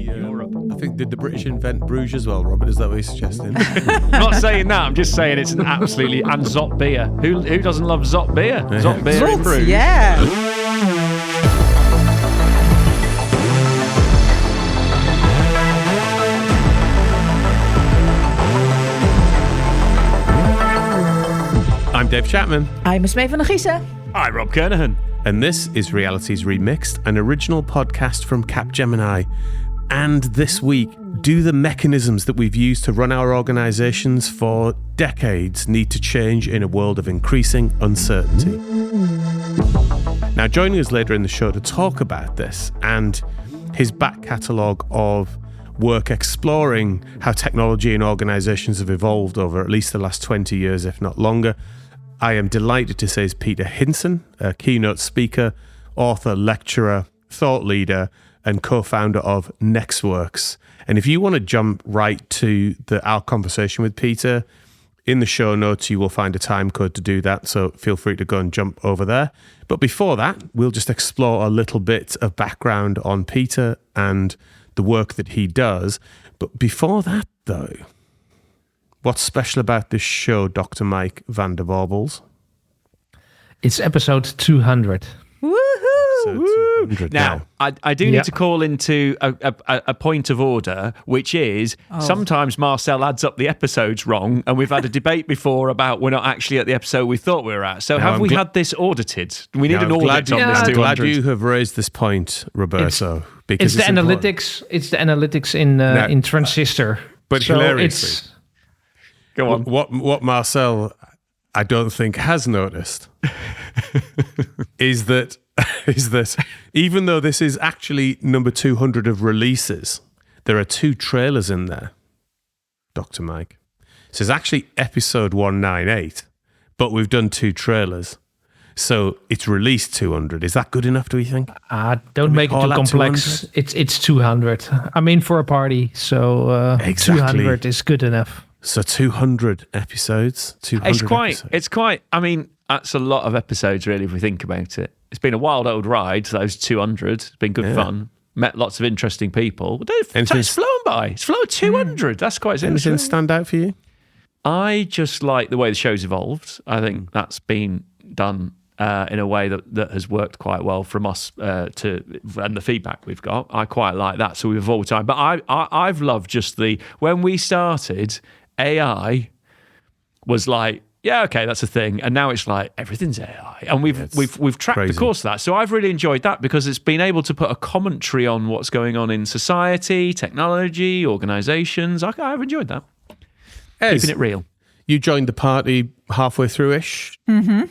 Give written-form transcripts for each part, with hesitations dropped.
Europe. I think, did the British invent Bruges as well, Robert? Is that what you're suggesting? I'm not saying that. I'm just saying it's an absolutely... And Zot beer. Who doesn't love Zot beer? Zot beer in Bruges. Yeah. I'm Dave Chapman. I'm Esmee van der Giezen. I'm Rob Kernahan. And this is Realities Remixed, an original podcast from Capgemini. And this week, do the mechanisms that we've used to run our organisations for decades need to change in a world of increasing uncertainty? Now, joining us later in the show to talk about this and his back catalogue of work exploring how technology and organisations have evolved over at least the last 20 years, if not longer, I am delighted to say is Peter Hinssen, a keynote speaker, author, lecturer, thought leader, and co-founder of nexxworks. And if you want to jump right to our conversation with Peter, in the show notes you will find a time code to do that, so feel free to go and jump over there. But before that, we'll just explore a little bit of background on Peter and the work that he does. But before that, though, what's special about this show, Dr. Mike van der Barbels? It's episode 200. Woohoo! So 200 Now, I do need to call into a point of order, which is sometimes Marcel adds up the episodes wrong, and we've had a debate before about we're not actually at the episode we thought we were at. So have we had this audited? We need an audit on this 200. I'm glad you have raised this point, Roberto. It's the analytics. It's the analytics in Transistor. But so hilariously, go on. What Marcel, I don't think, has noticed is that even though this is actually number 200 of releases, there are 2 trailers in there, Dr. Mike. So it's actually episode 198, but we've done 2 trailers. So it's released 200. Is that good enough, do you think? Don't make it too complex. It's 200. I'm in for a party, so exactly. 200 is good enough. So 200 episodes. 200 It's quite. I mean, that's a lot of episodes, really, if we think about it. It's been a wild old ride. Those 200. It's been good fun. Met lots of interesting people. It's flown by. It's flown 200. That's quite interesting. Anything stand out for you? I just like the way the show's evolved. I think that's been done in a way that has worked quite well from us and the feedback we've got. I quite like that. So we've evolved time. But I've loved just when we started, AI was like, yeah, okay, that's a thing. And now it's like everything's AI. And we've tracked crazy. the course of that. So I've really enjoyed that because it's been able to put a commentary on what's going on in society, technology, organisations. I've enjoyed that. Keeping it real. You joined the party halfway through-ish. Mm-hmm.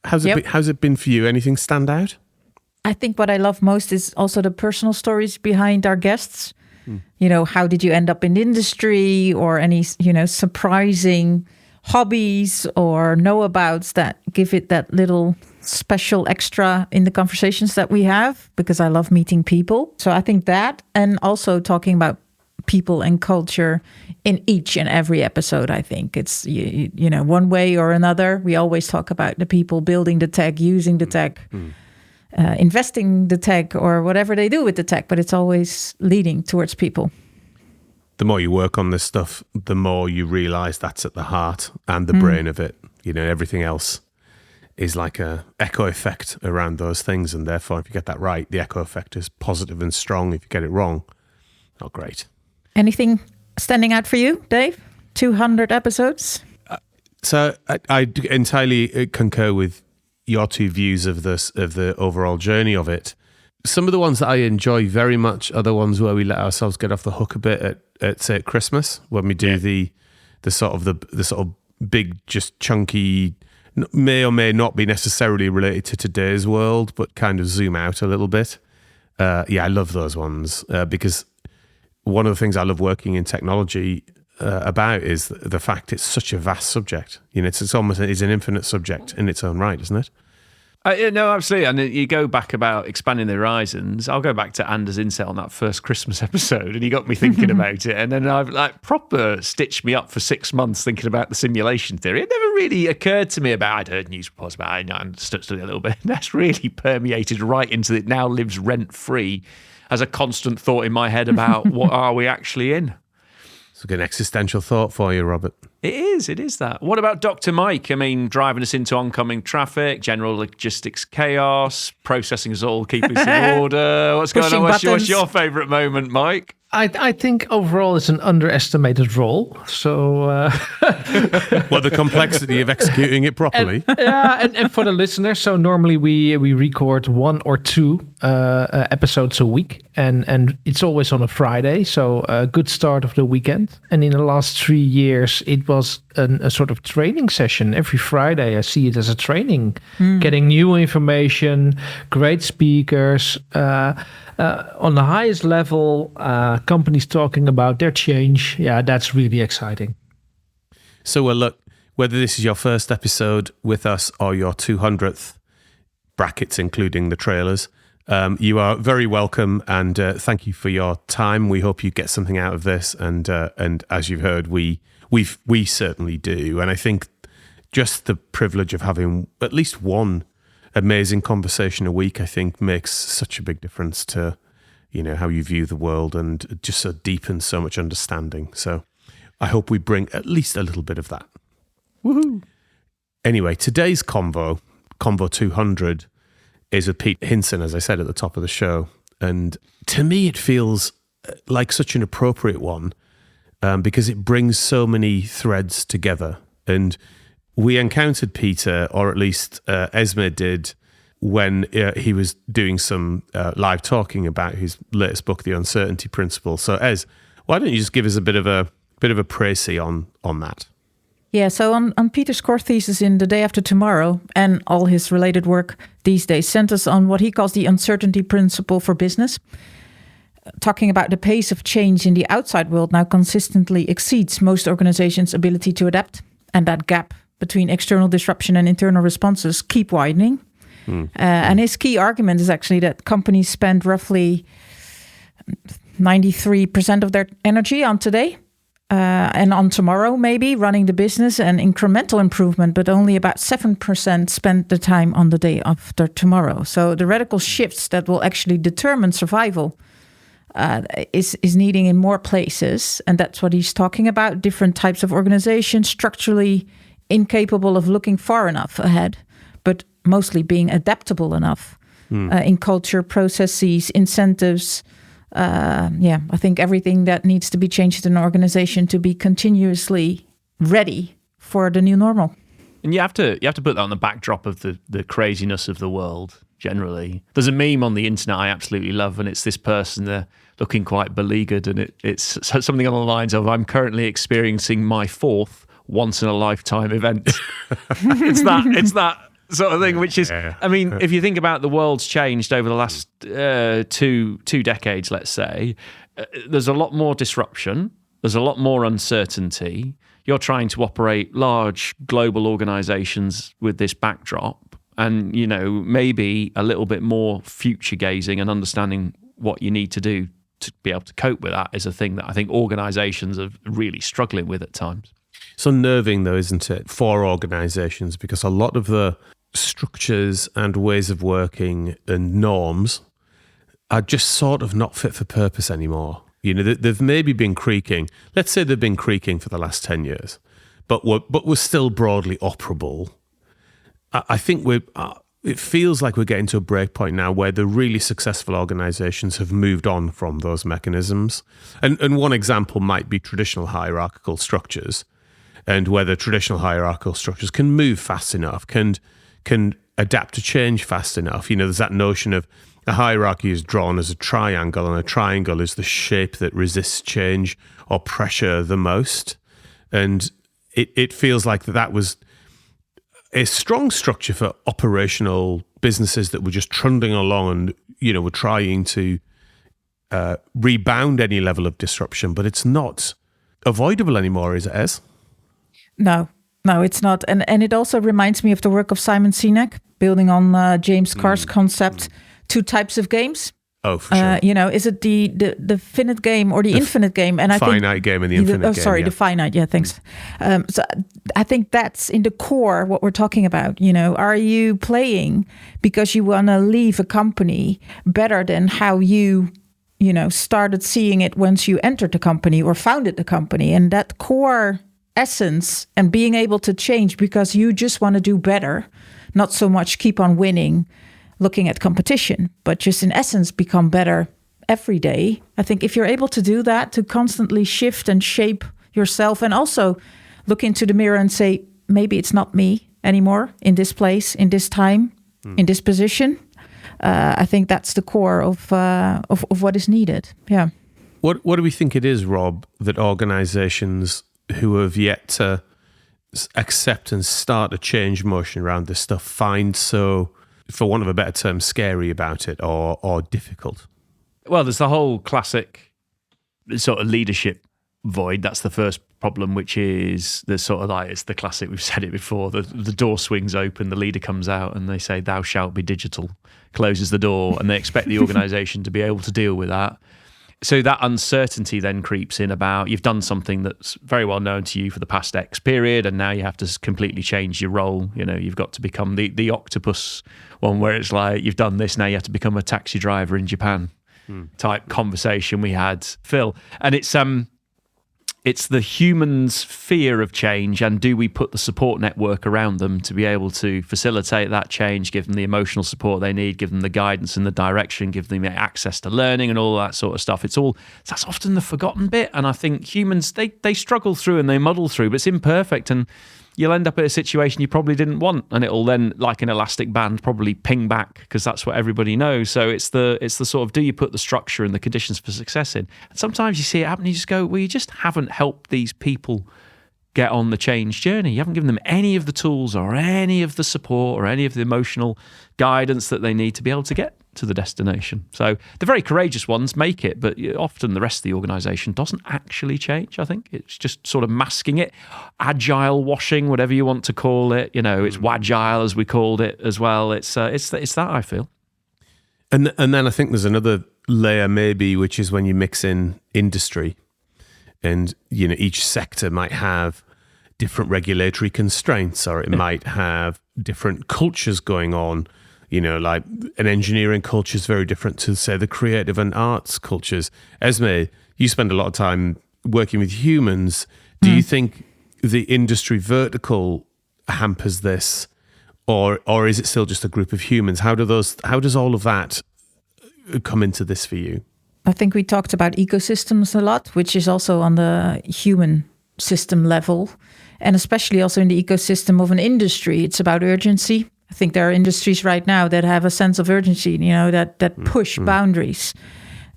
How's it been for you? Anything stand out? I think what I love most is also the personal stories behind our guests. You know, how did you end up in the industry, or any, surprising hobbies or know-abouts that give it that little special extra in the conversations that we have, because I love meeting people. So I think that, and also talking about people and culture in each and every episode. I think it's, one way or another. We always talk about the people building the tech, using the tech, investing the tech, or whatever they do with the tech, but it's always leading towards people. The more you work on this stuff, the more you realise that's at the heart and the brain of it. Everything else is like a echo effect around those things, and therefore if you get that right, the echo effect is positive and strong. If you get it wrong, not great. Anything standing out for you, Dave? 200 episodes? So I entirely concur with your 2 views of the overall journey of it. Some of the ones that I enjoy very much are the ones where we let ourselves get off the hook a bit at say, Christmas, when we do the sort of big, just chunky, may or may not be necessarily related to today's world, but kind of zoom out a little bit. I love those ones because one of the things I love working in technology about is the fact it's such a vast subject. It's an infinite subject in its own right, isn't it? No, absolutely. And you go back about expanding the horizons. I'll go back to Anders Inset on that first Christmas episode, and he got me thinking about it. And then I've proper stitched me up for 6 months thinking about the simulation theory. It never really occurred to me I'd heard news reports about it, I understood it a little bit. That's really permeated right into it. Now lives rent free as a constant thought in my head about what are we actually in. It's a good existential thought for you, Robert. It is that. What about Dr. Mike? I mean, driving us into oncoming traffic, general logistics chaos, processing us all, keeping us in order. What's going on? What's your favourite moment, Mike? I think overall it's an underestimated role. So, well, the complexity of executing it properly. And for the listeners, so normally we record 1 or 2 episodes a week, and it's always on a Friday. So a good start of the weekend. And in the last 3 years, it was a sort of training session every Friday. I see it as a training, getting new information, great speakers. On the highest level, companies talking about their change. Yeah, that's really exciting. So, well, look, whether this is your first episode with us or your 200th, brackets including the trailers, you are very welcome, and thank you for your time. We hope you get something out of this, and as you've heard, we certainly do. And I think just the privilege of having at least one amazing conversation a week, I think, makes such a big difference to, how you view the world, and just so deepens so much understanding. So I hope we bring at least a little bit of that. Woohoo! Anyway, today's Convo 200, is with Peter Hinssen, as I said at the top of the show. And to me, it feels like such an appropriate one because it brings so many threads together. And we encountered Peter, or at least Esmee did, when he was doing some live talking about his latest book, The Uncertainty Principle. So, Ez, why don't you just give us a bit of a précis on that? Yeah, so on Peter's core thesis in The Day After Tomorrow and all his related work these days centers on what he calls the uncertainty principle for business, talking about the pace of change in the outside world now consistently exceeds most organizations' ability to adapt, and that gap between external disruption and internal responses keep widening. And his key argument is actually that companies spend roughly 93% of their energy on today and on tomorrow, maybe running the business and incremental improvement, but only about 7% spend the time on the day after tomorrow. So the radical shifts that will actually determine survival is needing in more places. And that's what he's talking about. Different types of organizations structurally incapable of looking far enough ahead, but mostly being adaptable enough in culture, processes, incentives. I think everything that needs to be changed in an organization to be continuously ready for the new normal. And you have to put that on the backdrop of the craziness of the world generally. There's a meme on the internet I absolutely love, and it's this person there looking quite beleaguered, and it's something on the lines of, "I'm currently experiencing my 4th once-in-a-lifetime event." It's that sort of thing, which is, I mean, if you think about the world's changed over the last two decades, let's say, there's a lot more disruption, there's a lot more uncertainty. You're trying to operate large global organizations with this backdrop, and, maybe a little bit more future gazing and understanding what you need to do to be able to cope with that is a thing that I think organizations are really struggling with at times. It's unnerving, though, isn't it, for organizations, because a lot of the structures and ways of working and norms are just sort of not fit for purpose anymore. They've maybe been creaking. Let's say they've been creaking for the last 10 years, but we're still broadly operable. I think it feels like we're getting to a break point now where the really successful organizations have moved on from those mechanisms. And one example might be traditional hierarchical structures, and whether traditional hierarchical structures can move fast enough, can adapt to change fast enough. There's that notion of a hierarchy is drawn as a triangle, and a triangle is the shape that resists change or pressure the most. And it feels like that was a strong structure for operational businesses that were just trundling along and, were trying to rebound any level of disruption, but it's not avoidable anymore, is it, Ez? No, it's not. And it also reminds me of the work of Simon Sinek, building on James Carr's concept, 2 types of games. Oh, for sure. Is it the finite game or the infinite game? And I think finite game and the infinite game. Sorry, the finite. Yeah, thanks. So I think that's in the core what we're talking about. Are you playing because you want to leave a company better than how you started seeing it once you entered the company or founded the company. And that core essence and being able to change because you just want to do better, not so much keep on winning, looking at competition, but just in essence become better every day. I think if you're able to do that, to constantly shift and shape yourself and also look into the mirror and say, maybe it's not me anymore in this place, in this time, in this position. I think that's the core of what is needed. Yeah. What do we think it is, Rob, that organizations who have yet to accept and start a change motion around this stuff find so, for want of a better term, scary about it or difficult? Well, there's the whole classic sort of leadership void. That's the first problem, which is the sort of like, it's the classic, we've said it before, the door swings open, the leader comes out and they say, thou shalt be digital, closes the door, and they expect the organization to be able to deal with that. So that uncertainty then creeps in about you've done something that's very well known to you for the past X period, and now you have to completely change your role. You've got to become the octopus one where it's like, you've done this, now you have to become a taxi driver in Japan type conversation we had, Phil. And it's the human's fear of change, and do we put the support network around them to be able to facilitate that change, give them the emotional support they need, give them the guidance and the direction, give them access to learning and all that sort of stuff. That's often the forgotten bit, and I think humans, they struggle through and they muddle through, but it's imperfect, and you'll end up in a situation you probably didn't want, and it'll then, like an elastic band, probably ping back because that's what everybody knows. So it's the sort of, do you put the structure and the conditions for success in? And sometimes you see it happen, you just go, well, you just haven't helped these people get on the change journey. You haven't given them any of the tools or any of the support or any of the emotional guidance that they need to be able to get to the destination. So the very courageous ones make it, but often the rest of the organization doesn't actually change. I think it's just sort of masking it, agile washing, whatever you want to call it. It's wagile, as we called it as well. It's that, I feel. And then I think there's another layer maybe, which is when you mix in industry, and each sector might have different regulatory constraints, or it might have different cultures going on. Like an engineering culture is very different to, say, the creative and arts cultures. Esmee, you spend a lot of time working with humans. Do you think the industry vertical hampers this, or is it still just a group of humans? How does all of that come into this for you? I think we talked about ecosystems a lot, which is also on the human system level, and especially also in the ecosystem of an industry. It's about urgency. I think there are industries right now that have a sense of urgency, that push boundaries,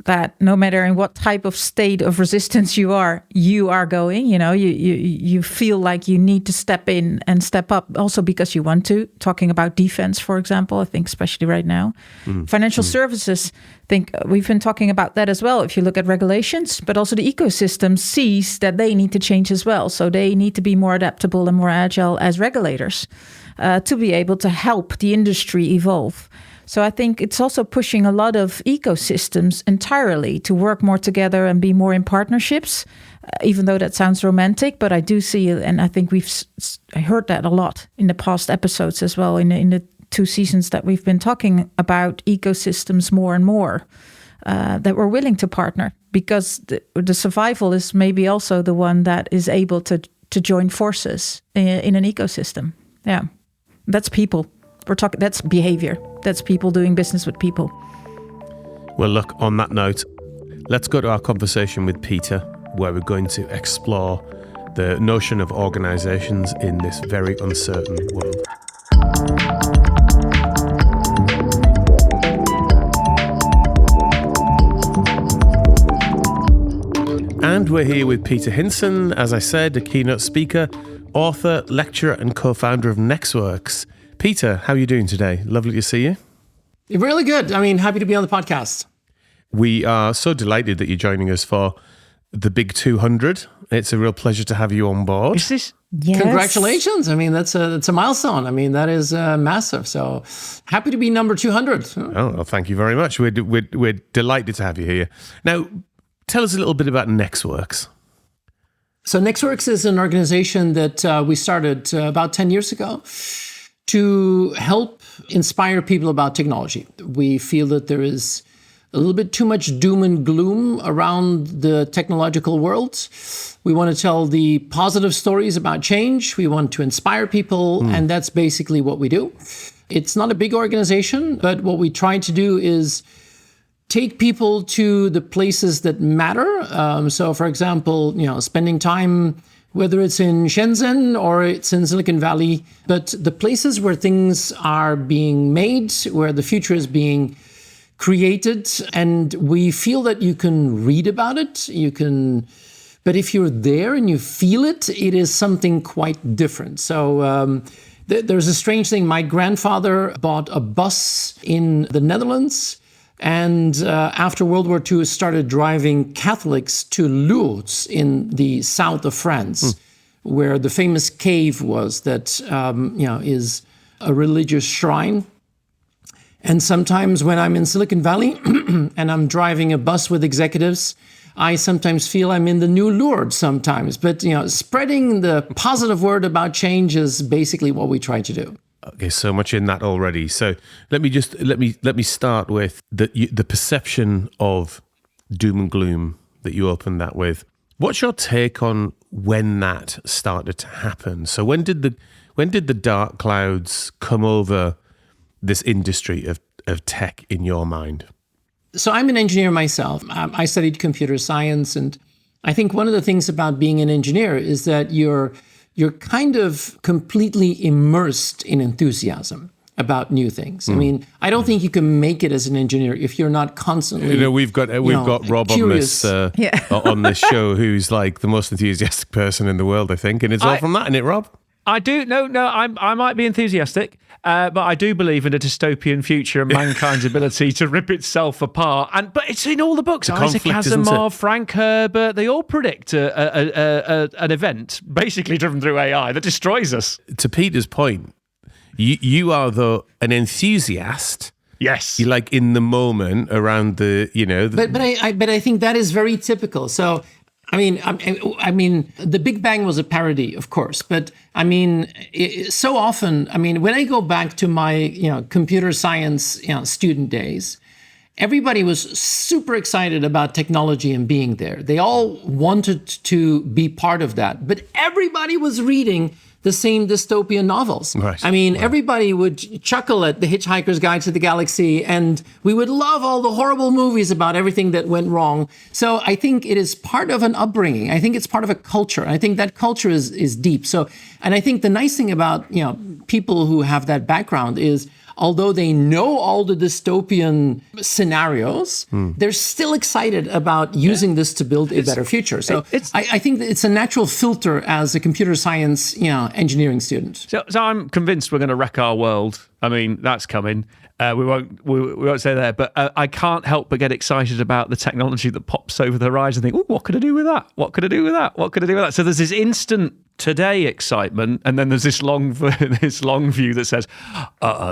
that no matter in what type of state of resistance you are going, you feel like you need to step in and step up also because you want to. Talking about defense, for example, I think especially right now. Financial services, I think we've been talking about that as well. If you look at regulations, but also the ecosystem sees that they need to change as well. So they need to be more adaptable and more agile as regulators to be able to help the industry evolve. So I think it's also pushing a lot of ecosystems entirely to work more together and be more in partnerships, even though that sounds romantic. But I do see it, and I think I heard that a lot in the past episodes as well, in the 2 seasons that we've been talking about ecosystems more and more, that we're willing to partner, because the survival is maybe also the one that is able to join forces in an ecosystem. Yeah, that's people. That's behavior. That's people doing business with people. Well, look, on that note, let's go to our conversation with Peter, where we're going to explore the notion of organizations in this very uncertain world. And we're here with Peter Hinssen, as I said, a keynote speaker, author, lecturer, and co-founder of nexxworks. Peter, how are you doing today? Lovely to see you. Really good. I mean, happy to be on the podcast. We are so delighted that you're joining us for the Big 200. It's a real pleasure to have you on board. Is this? Yes. Congratulations. I mean, that's a milestone. I mean, that is massive. So happy to be number 200. Oh, well, thank you very much. We're delighted to have you here. Now, tell us a little bit about nexxworks. So nexxworks is an organization that we started about 10 years ago to help inspire people about technology. We feel that there is a little bit too much doom and gloom around the technological world. We want to tell the positive stories about change. We want to inspire people, and that's basically what we do. It's not a big organization, but what we try to do is take people to the places that matter. So, for example, spending time, whether it's in Shenzhen or it's in Silicon Valley, but the places where things are being made, where the future is being created, and we feel that you can read about it, but if you're there and you feel it, it is something quite different. So there's a strange thing. My grandfather bought a bus in the Netherlands, and after World War II started driving Catholics to Lourdes in the south of France, where the famous cave was that is a religious shrine. And sometimes when I'm in Silicon Valley and I'm driving a bus with executives, I sometimes feel I'm in the new Lourdes sometimes. But spreading the positive word about change is basically what we try to do. Okay, so much in that already. So let me start with the perception of doom and gloom that you opened that with. What's your take on when that started to happen? So when did the dark clouds come over this industry of tech in your mind? So I'm an engineer myself. I studied computer science, and I think one of the things about being an engineer is that you're kind of completely immersed in enthusiasm about new things. I mean, I don't think you can make it as an engineer if you're not constantly. We've got Rob curious. on this show, who's like the most enthusiastic person in the world, I think, and it's all from that, isn't it, Rob? I do. No, I might be enthusiastic, but I do believe in a dystopian future and mankind's ability to rip itself apart. But it's in all the books. Isaac Asimov, Frank Herbert, they all predict an event basically driven through AI that destroys us. To Peter's point, you are an enthusiast. Yes, you like in the moment around the. But I think that is very typical. So. I mean, the Big Bang was a parody, of course, but I mean, so often, when I go back to my, computer science, student days, everybody was super excited about technology and being there. They all wanted to be part of that, but everybody was reading the same dystopian novels. Right. Everybody would chuckle at The Hitchhiker's Guide to the Galaxy, and we would love all the horrible movies about everything that went wrong. So I think it is part of an upbringing. I think it's part of a culture. I think that culture is deep. So, and I think the nice thing about, people who have that background is, although they know all the dystopian scenarios, they're still excited about using this to build a better future. So I think that it's a natural filter as a computer science, engineering student. So I'm convinced we're going to wreck our world. I mean, that's coming. We won't say there, but I can't help but get excited about the technology that pops over the horizon and think, what could I do with that? What could I do with that? What could I do with that? So there's this instant today excitement, and then there's this long view that says,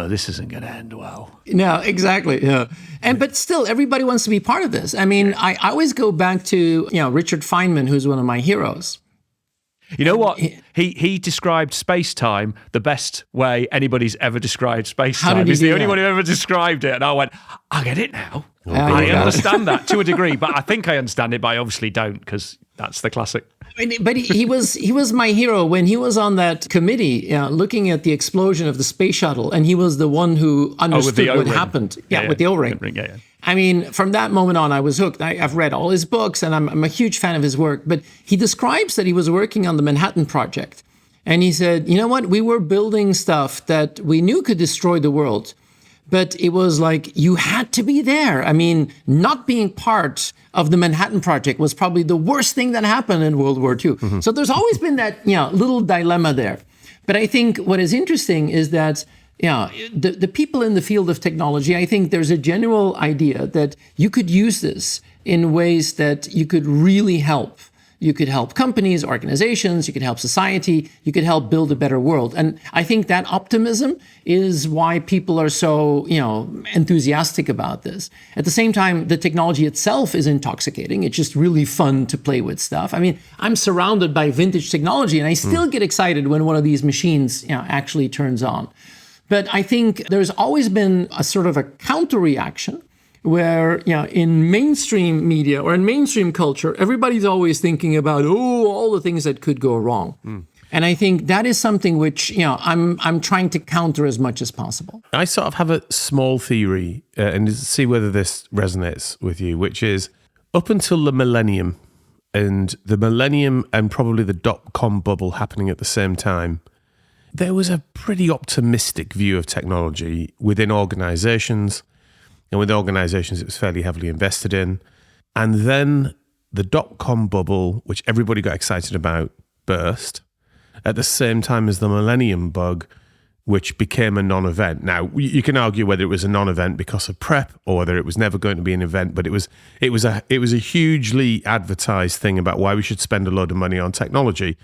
this isn't going to end well. No, exactly. Yeah. But still, everybody wants to be part of this. I mean, I always go back to, Richard Feynman, who's one of my heroes. You know what? He described space-time the best way anybody's ever described space-time. He's the only one who ever described it. And I went, I get it now. I understand that to a degree, but I think I understand it, but I obviously don't, because that's the classic. But he was my hero when he was on that committee looking at the explosion of the space shuttle, and he was the one who understood what happened. With the O-ring. Yeah. I mean, from that moment on, I was hooked. I've read all his books, and I'm a huge fan of his work. But he describes that he was working on the Manhattan Project. And he said, you know what? We were building stuff that we knew could destroy the world. But it was like, you had to be there. I mean, not being part of the Manhattan Project was probably the worst thing that happened in World War II. Mm-hmm. So there's always been that, little dilemma there. But I think what is interesting is that, the people in the field of technology, I think there's a general idea that you could use this in ways that you could really help. You could help companies, organizations, you could help society, you could help build a better world. And I think that optimism is why people are so, enthusiastic about this. At the same time, the technology itself is intoxicating. It's just really fun to play with stuff. I mean, I'm surrounded by vintage technology, and I still get excited when one of these machines, actually turns on. But I think there's always been a sort of a counter reaction where in mainstream media or in mainstream culture, everybody's always thinking about all the things that could go wrong. And I think that is something which I'm trying to counter as much as possible. I sort of have a small theory, and see whether this resonates with you, which is up until the millennium and probably the dot-com bubble happening at the same time, there was a pretty optimistic view of technology within organizations. And with organizations, it was fairly heavily invested in. And then the dot-com bubble, which everybody got excited about, burst at the same time as the millennium bug, which became a non-event. Now, you can argue whether it was a non-event because of prep or whether it was never going to be an event, but it was a hugely advertised thing about why we should spend a load of money on technology.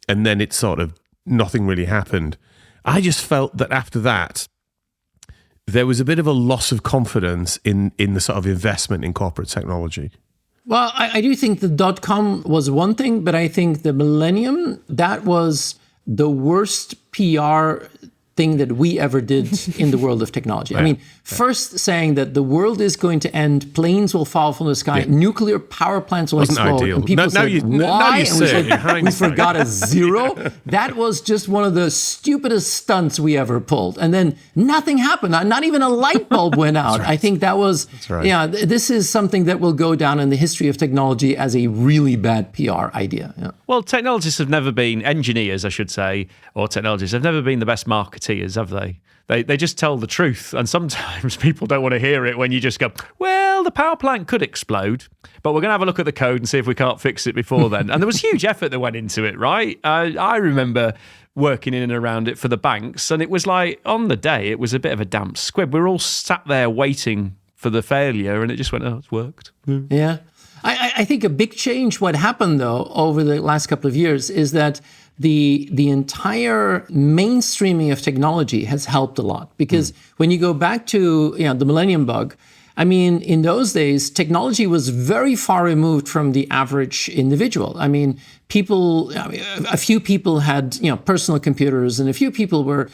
And then it sort of, nothing really happened. I just felt that after that, there was a bit of a loss of confidence in the sort of investment in corporate technology. Well, I do think the dot-com was one thing, but I think the millennium, that was the worst PR thing that we ever did in the world of technology. I mean, first saying that the world is going to end, planes will fall from the sky, nuclear power plants will explode. Ideal. And people said, why? And we said, we forgot a zero. That was just one of the stupidest stunts we ever pulled. And then nothing happened. Not even a light bulb went out. I think that was, this is something that will go down in the history of technology as a really bad PR idea. Yeah. Well, technologists have never been, engineers, I should say, or technologists have never been the best marketeers, have they? They just tell the truth. And sometimes people don't want to hear it when you just go, well, the power plant could explode, but we're going to have a look at the code and see if we can't fix it before then. And there was huge effort that went into it, right? I remember working in and around it for the banks, and it was like, on the day, it was a bit of a damp squib. We were all sat there waiting for the failure, and it just went, oh, it's worked. Yeah. I think a big change, what happened, though, over the last couple of years is that the entire mainstreaming of technology has helped a lot. Because when you go back to the millennium bug, I mean, in those days, technology was very far removed from the average individual. I mean, a few people had, personal computers, and a few people were,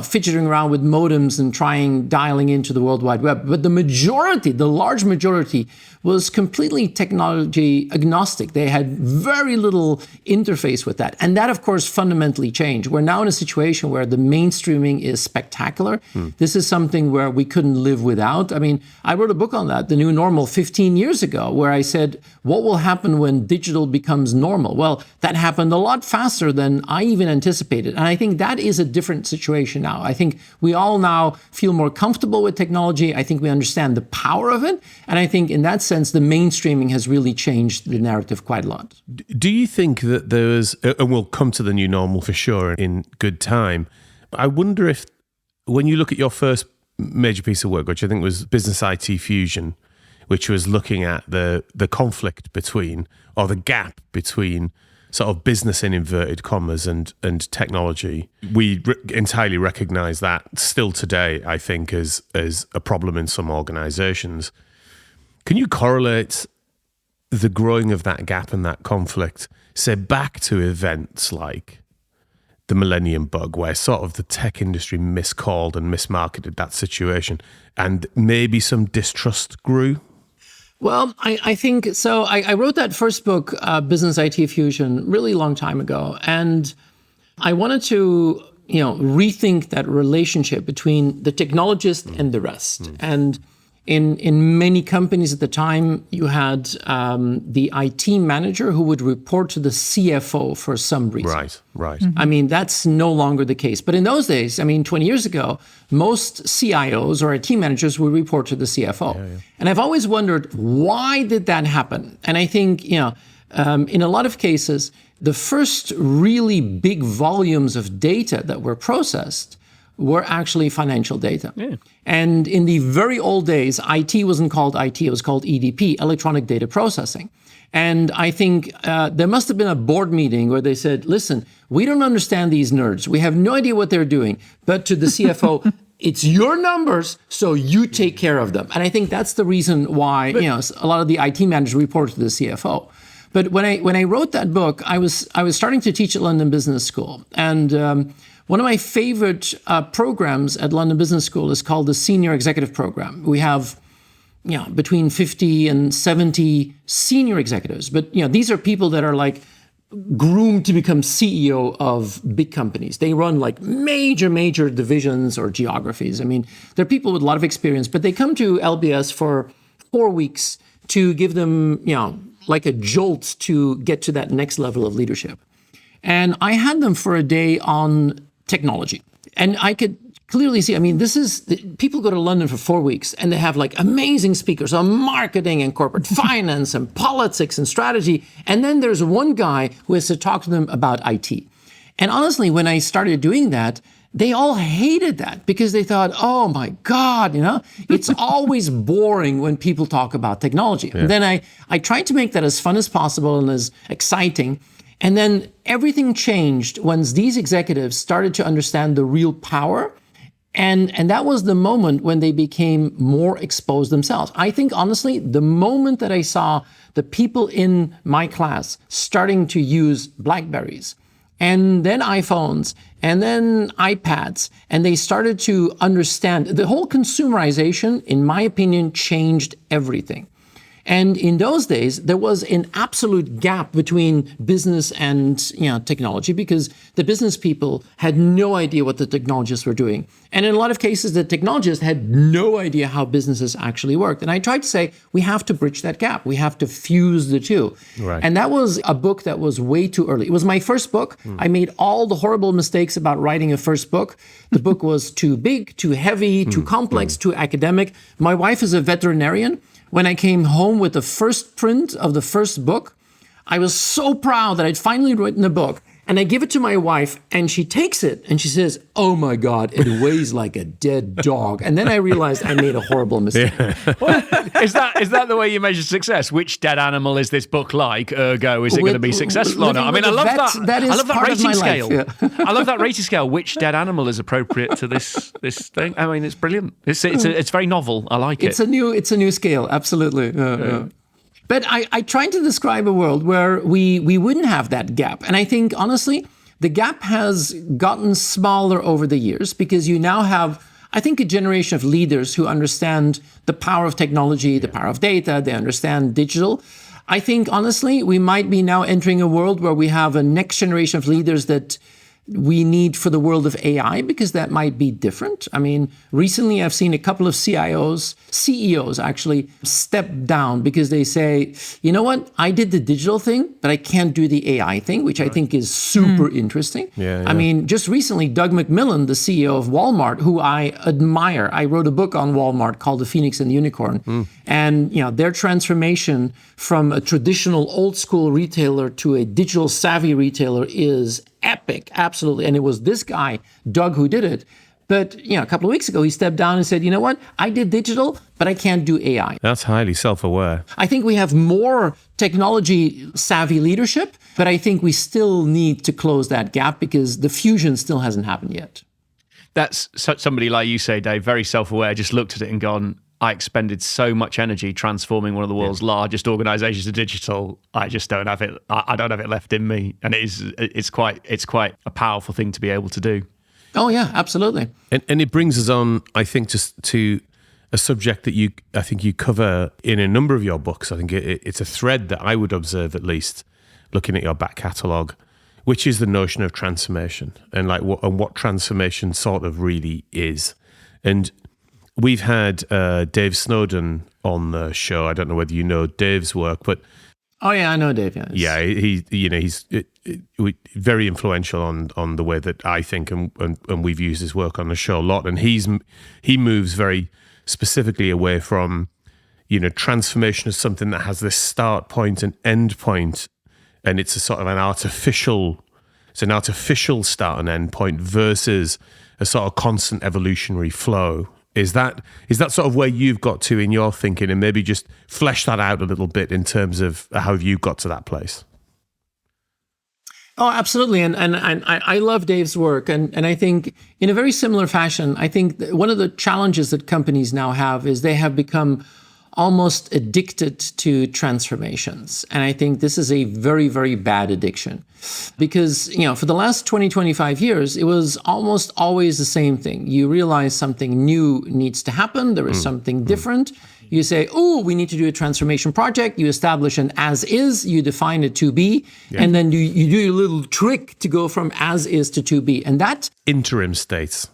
fidgeting around with modems and dialing into the World Wide Web. But the large majority was completely technology agnostic. They had very little interface with that. And that, of course, fundamentally changed. We're now in a situation where the mainstreaming is spectacular. This is something where we couldn't live without. I mean, I wrote a book on that, The New Normal, 15 years ago, where I said, what will happen when digital becomes normal? Well, that happened a lot faster than I even anticipated. And I think that is a different situation now. I think we all now feel more comfortable with technology. I think we understand the power of it. And I think in that sense, the mainstreaming has really changed the narrative quite a lot. Do you think that there's, and we'll come to the new normal for sure in good time, but I wonder if, when you look at your first major piece of work, which I think was Business IT Fusion, which was looking at the conflict between, or the gap between sort of business in inverted commas and technology, we entirely recognize that still today, I think, as a problem in some organizations. Can you correlate the growing of that gap and that conflict, say, back to events like the Millennium Bug, where sort of the tech industry miscalled and mismarketed that situation, and maybe some distrust grew? Well, I think so. I wrote that first book, Business IT Fusion, really long time ago. And I wanted to, rethink that relationship between the technologist and the rest. And in many companies at the time, you had the IT manager who would report to the CFO for some reason. Right. I mean, that's no longer the case. But in those days, 20 years ago, most CIOs or IT managers would report to the CFO. Yeah. And I've always wondered, why did that happen? And I think, in a lot of cases, the first really big volumes of data that were processed were actually financial data. Yeah. And in the very old days, IT wasn't called IT, it was called EDP, Electronic Data Processing. And I think there must have been a board meeting where they said, listen, we don't understand these nerds. We have no idea what they're doing. But to the CFO, it's your numbers, so you take care of them. And I think that's the reason why a lot of the IT managers report to the CFO. But when I wrote that book, I was starting to teach at London Business School. And one of my favorite programs at London Business School is called the Senior Executive Program. We have between 50 and 70 senior executives. But these are people that are like groomed to become CEO of big companies. They run like major divisions or geographies. I mean, they're people with a lot of experience, but they come to LBS for 4 weeks to give them, like a jolt to get to that next level of leadership. And I had them for a day on technology. And I could clearly see, people go to London for 4 weeks and they have like amazing speakers on marketing and corporate finance and politics and strategy. And then there's one guy who has to talk to them about IT. And honestly, when I started doing that, they all hated that because they thought, oh my God, it's always boring when people talk about technology. Yeah. And then I tried to make that as fun as possible and as exciting. And then everything changed once these executives started to understand the real power. And that was the moment when they became more exposed themselves. I think, honestly, the moment that I saw the people in my class starting to use BlackBerries and then iPhones and then iPads, and they started to understand the whole consumerization, in my opinion, changed everything. And in those days, there was an absolute gap between business and technology because the business people had no idea what the technologists were doing. And in a lot of cases, the technologists had no idea how businesses actually worked. And I tried to say, we have to bridge that gap. We have to fuse the two. Right. And that was a book that was way too early. It was my first book. I made all the horrible mistakes about writing a first book. The book was too big, too heavy, too complex, too academic. My wife is a veterinarian. When I came home with the first print of the first book, I was so proud that I'd finally written a book. And I give it to my wife, and she takes it, and she says, oh my God, it weighs like a dead dog. And then I realized I made a horrible mistake. Yeah. Well, is that the way you measure success? Which dead animal is this book like? Ergo, is it going to be successful or not? I mean, I love that. I love that rating scale. Yeah. I love that rating scale. Which dead animal is appropriate to this thing? I mean, it's brilliant. It's very novel. I like it. It's a new scale. Absolutely. But I tried to describe a world where we wouldn't have that gap. And I think, honestly, the gap has gotten smaller over the years because you now have, I think, a generation of leaders who understand the power of technology, the power of data, they understand digital. I think, honestly, we might be now entering a world where we have a next generation of leaders that we need for the world of AI, because that might be different. I mean, recently I've seen a couple of CEOs actually step down because they say, you know what, I did the digital thing, but I can't do the AI thing, which I think is super interesting. Yeah. I mean, just recently, Doug McMillon, the CEO of Walmart, who I admire, I wrote a book on Walmart called The Phoenix and the Unicorn. And their transformation from a traditional old school retailer to a digital savvy retailer is epic, absolutely. And it was this guy, Doug, who did it. But a couple of weeks ago, he stepped down and said, you know what? I did digital, but I can't do AI. That's highly self-aware. I think we have more technology savvy leadership, but I think we still need to close that gap because the fusion still hasn't happened yet. That's somebody like you say, Dave, very self-aware, just looked at it and gone, I expended so much energy transforming one of the world's largest organizations to digital. I just don't have it. I don't have it left in me. And it's quite a powerful thing to be able to do. Oh yeah, absolutely. And it brings us on, I think, just to a subject that I think you cover in a number of your books. I think it's a thread that I would observe, at least looking at your back catalogue, which is the notion of transformation and what transformation sort of really is. And we've had Dave Snowden on the show. I don't know whether you know Dave's work, but oh yeah, I know Dave. Yes. Yeah, he's very influential on the way that I think, and we've used his work on the show a lot. And he moves very specifically away from transformation as something that has this start point and end point, and it's a sort of an artificial start and end point versus a sort of constant evolutionary flow. Is that sort of where you've got to in your thinking, and maybe just flesh that out a little bit in terms of how you got to that place? Oh, absolutely. And I love Dave's work. And I think in a very similar fashion, I think one of the challenges that companies now have is they have become almost addicted to transformations. And I think this is a very, very bad addiction because, for the last 20, 25 years, it was almost always the same thing. You realize something new needs to happen. There is something different. You say, oh, we need to do a transformation project. You establish an as is, you define a to be, and then you do your little trick to go from as is to be. And that interim states.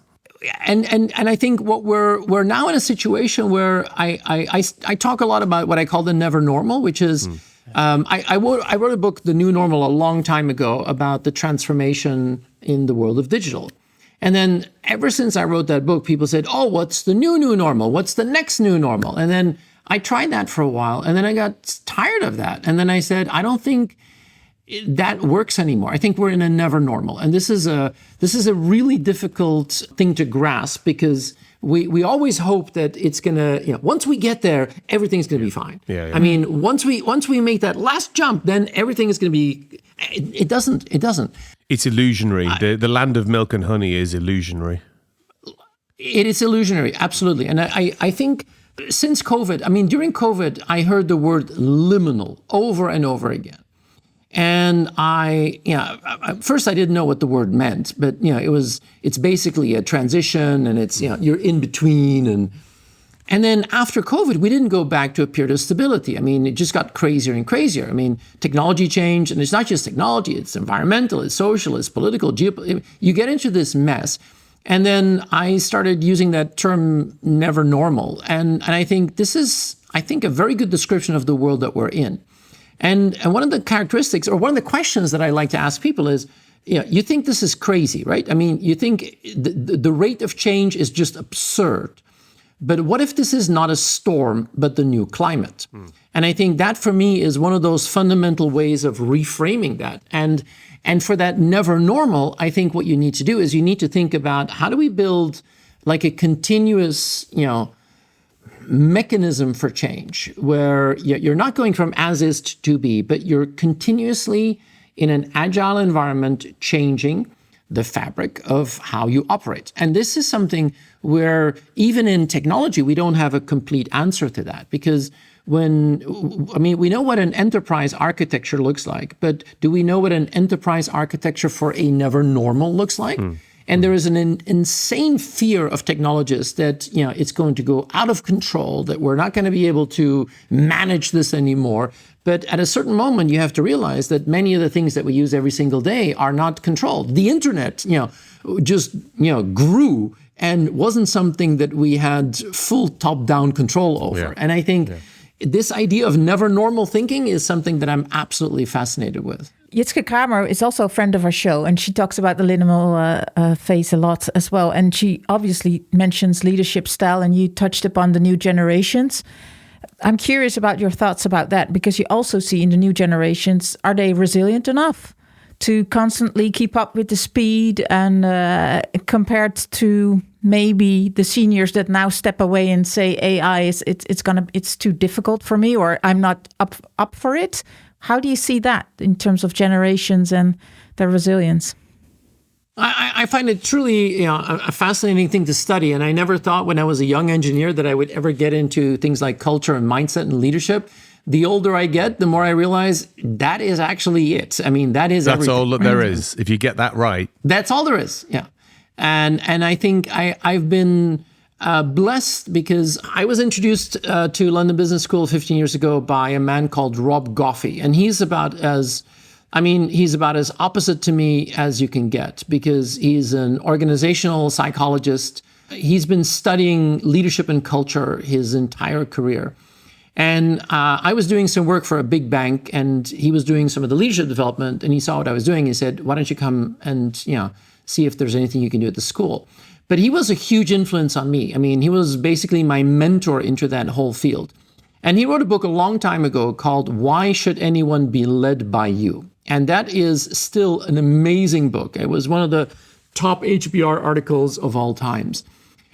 And I think what we're now in a situation where I talk a lot about what I call the never normal, which is I wrote a book, The New Normal, a long time ago about the transformation in the world of digital. And then ever since I wrote that book, people said, oh, what's the new normal? What's the next new normal? And then I tried that for a while, and then I got tired of that. And then I said, I don't think that works anymore. I think we're in a never normal. And this is a really difficult thing to grasp, because we always hope that it's going to, once we get there, everything's going to be fine. Yeah. I mean, once we make that last jump, then everything is going to be, it doesn't. It's illusionary. The land of milk and honey is illusionary. It is illusionary, absolutely. And I think since COVID, during COVID, I heard the word liminal over and over again. And first I didn't know what the word meant, but it's basically a transition, and it's you're in between, and then after COVID we didn't go back to a period of stability. It just got crazier and crazier. Technology changed, and it's not just technology; it's environmental, it's social, it's political, geopolitical. You get into this mess, and then I started using that term "never normal," and I think this is a very good description of the world that we're in. And one of the characteristics, or one of the questions that I like to ask people is, you think this is crazy, right? You think the rate of change is just absurd. But what if this is not a storm, but the new climate? And I think that for me is one of those fundamental ways of reframing that. And for that never normal, I think what you need to do is you need to think about, how do we build like a continuous, mechanism for change, where you're not going from as is to be, but you're continuously in an agile environment changing the fabric of how you operate. And this is something where even in technology, we don't have a complete answer to that, because we know what an enterprise architecture looks like, but do we know what an enterprise architecture for a never normal looks like? And there is an insane fear of technologists that it's going to go out of control, that we're not going to be able to manage this anymore. But at a certain moment, you have to realize that many of the things that we use every single day are not controlled. The internet, just grew and wasn't something that we had full top-down control over. Yeah. And I think this idea of never normal thinking is something that I'm absolutely fascinated with. Jitske Kramer is also a friend of our show, and she talks about the liminal phase a lot as well. And she obviously mentions leadership style, and you touched upon the new generations. I'm curious about your thoughts about that, because you also see in the new generations, are they resilient enough to constantly keep up with the speed, and compared to maybe the seniors that now step away and say AI it's too difficult for me, or I'm not up for it? How do you see that in terms of generations and their resilience? I find it truly a fascinating thing to study. And I never thought when I was a young engineer that I would ever get into things like culture and mindset and leadership. The older I get, the more I realize that is actually it. That's everything. All that there is. If you get that right. That's all there is, yeah. And I think I've been blessed, because I was introduced to London Business School 15 years ago by a man called Rob Goffey. And he's about as opposite to me as you can get, because he's an organizational psychologist. He's been studying leadership and culture his entire career. And I was doing some work for a big bank, and he was doing some of the leadership development, and he saw what I was doing. He said, why don't you come and see if there's anything you can do at the school? But he was a huge influence on me. He was basically my mentor into that whole field. And he wrote a book a long time ago called Why Should Anyone Be Led by You? And that is still an amazing book. It was one of the top HBR articles of all times.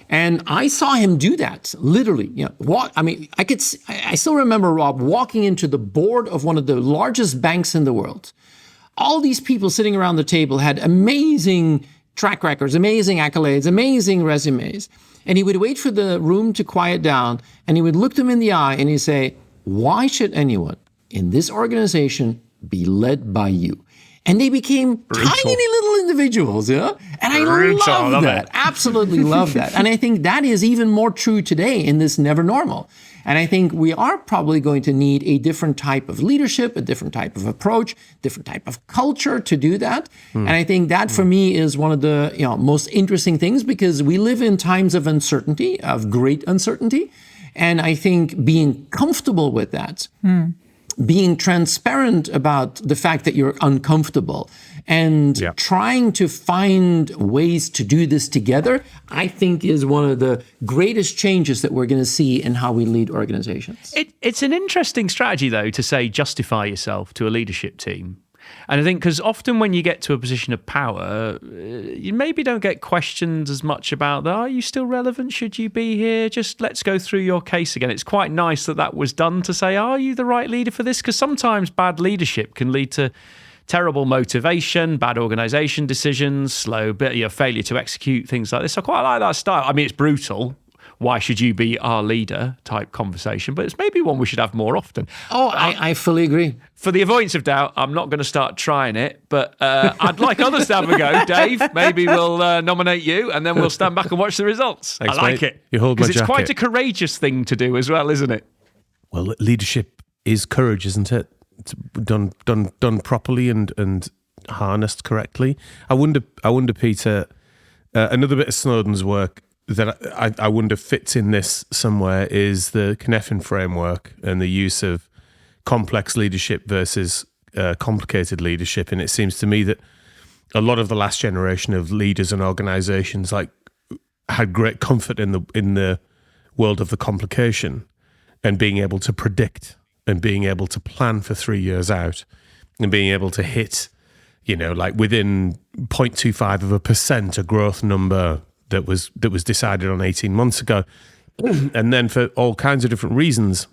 And I saw him do that, literally. I still remember Rob walking into the board of one of the largest banks in the world. All these people sitting around the table had amazing track records, amazing accolades, amazing resumes. And he would wait for the room to quiet down, and he would look them in the eye and he'd say, why should anyone in this organization be led by you? And they became tiny little individuals, and I love that. Absolutely love that. And I think that is even more true today in this never normal. And I think we are probably going to need a different type of leadership, a different type of approach, different type of culture to do that. And I think that for me is one of the most interesting things, because we live in times of uncertainty, of great uncertainty. And I think being comfortable with that, being transparent about the fact that you're uncomfortable, and trying to find ways to do this together, I think is one of the greatest changes that we're going to see in how we lead organizations. It's an interesting strategy, though, to say justify yourself to a leadership team. And I think because often when you get to a position of power, you maybe don't get questioned as much about that. Are you still relevant? Should you be here? Just let's go through your case again. It's quite nice that was done, to say, are you the right leader for this? Because sometimes bad leadership can lead to terrible motivation, bad organisation decisions, slow failure to execute, things like this. I quite like that style. I mean, it's brutal. Why should you be our leader type conversation, but it's maybe one we should have more often. I fully agree. For the avoidance of doubt, I'm not going to start trying it, but I'd like others to have a go. Dave, maybe we'll nominate you, and then we'll stand back and watch the results. Thanks, I like mate. it. You hold my jacket. Because it's quite a courageous thing to do as well, isn't it? Well, leadership is courage, isn't it? It's done properly and harnessed correctly. I wonder, Peter, another bit of Snowden's work that I wonder fits in this somewhere is the Cynefin framework and the use of complex leadership versus complicated leadership. And it seems to me that a lot of the last generation of leaders and organizations had great comfort in the world of the complication and being able to predict and being able to plan for 3 years out and being able to hit, within 0.25% a growth number that was decided on 18 months ago. And then for all kinds of different reasons,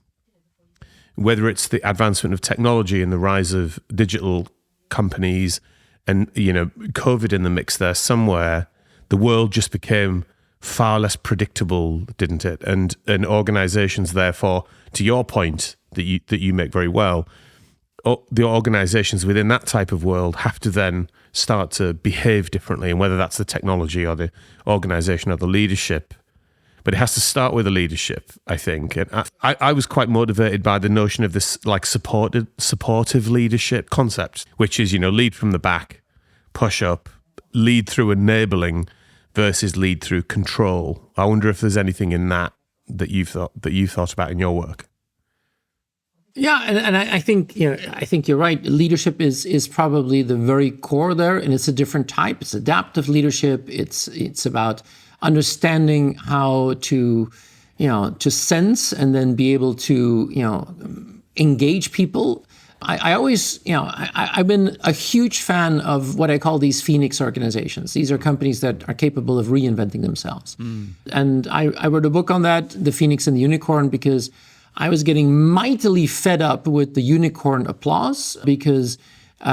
whether it's the advancement of technology and the rise of digital companies and, COVID in the mix there somewhere, the world just became far less predictable, didn't it? And organizations, therefore, to your point that you make very well, the organizations within that type of world have to then start to behave differently, and whether that's the technology or the organization or the leadership. But it has to start with the leadership, I think. And I was quite motivated by the notion of this supportive leadership concept, which is, lead from the back, push up, lead through enabling versus lead through control. I wonder if there's anything in that you've thought about in your work. Yeah, and I think you're right. Leadership is probably the very core there, and it's a different type. It's adaptive leadership. It's about understanding how to sense and then be able to engage people. I always I've been a huge fan of what I call these Phoenix organizations. These are companies that are capable of reinventing themselves. And I wrote a book on that, The Phoenix and the Unicorn, because I was getting mightily fed up with the unicorn applause, because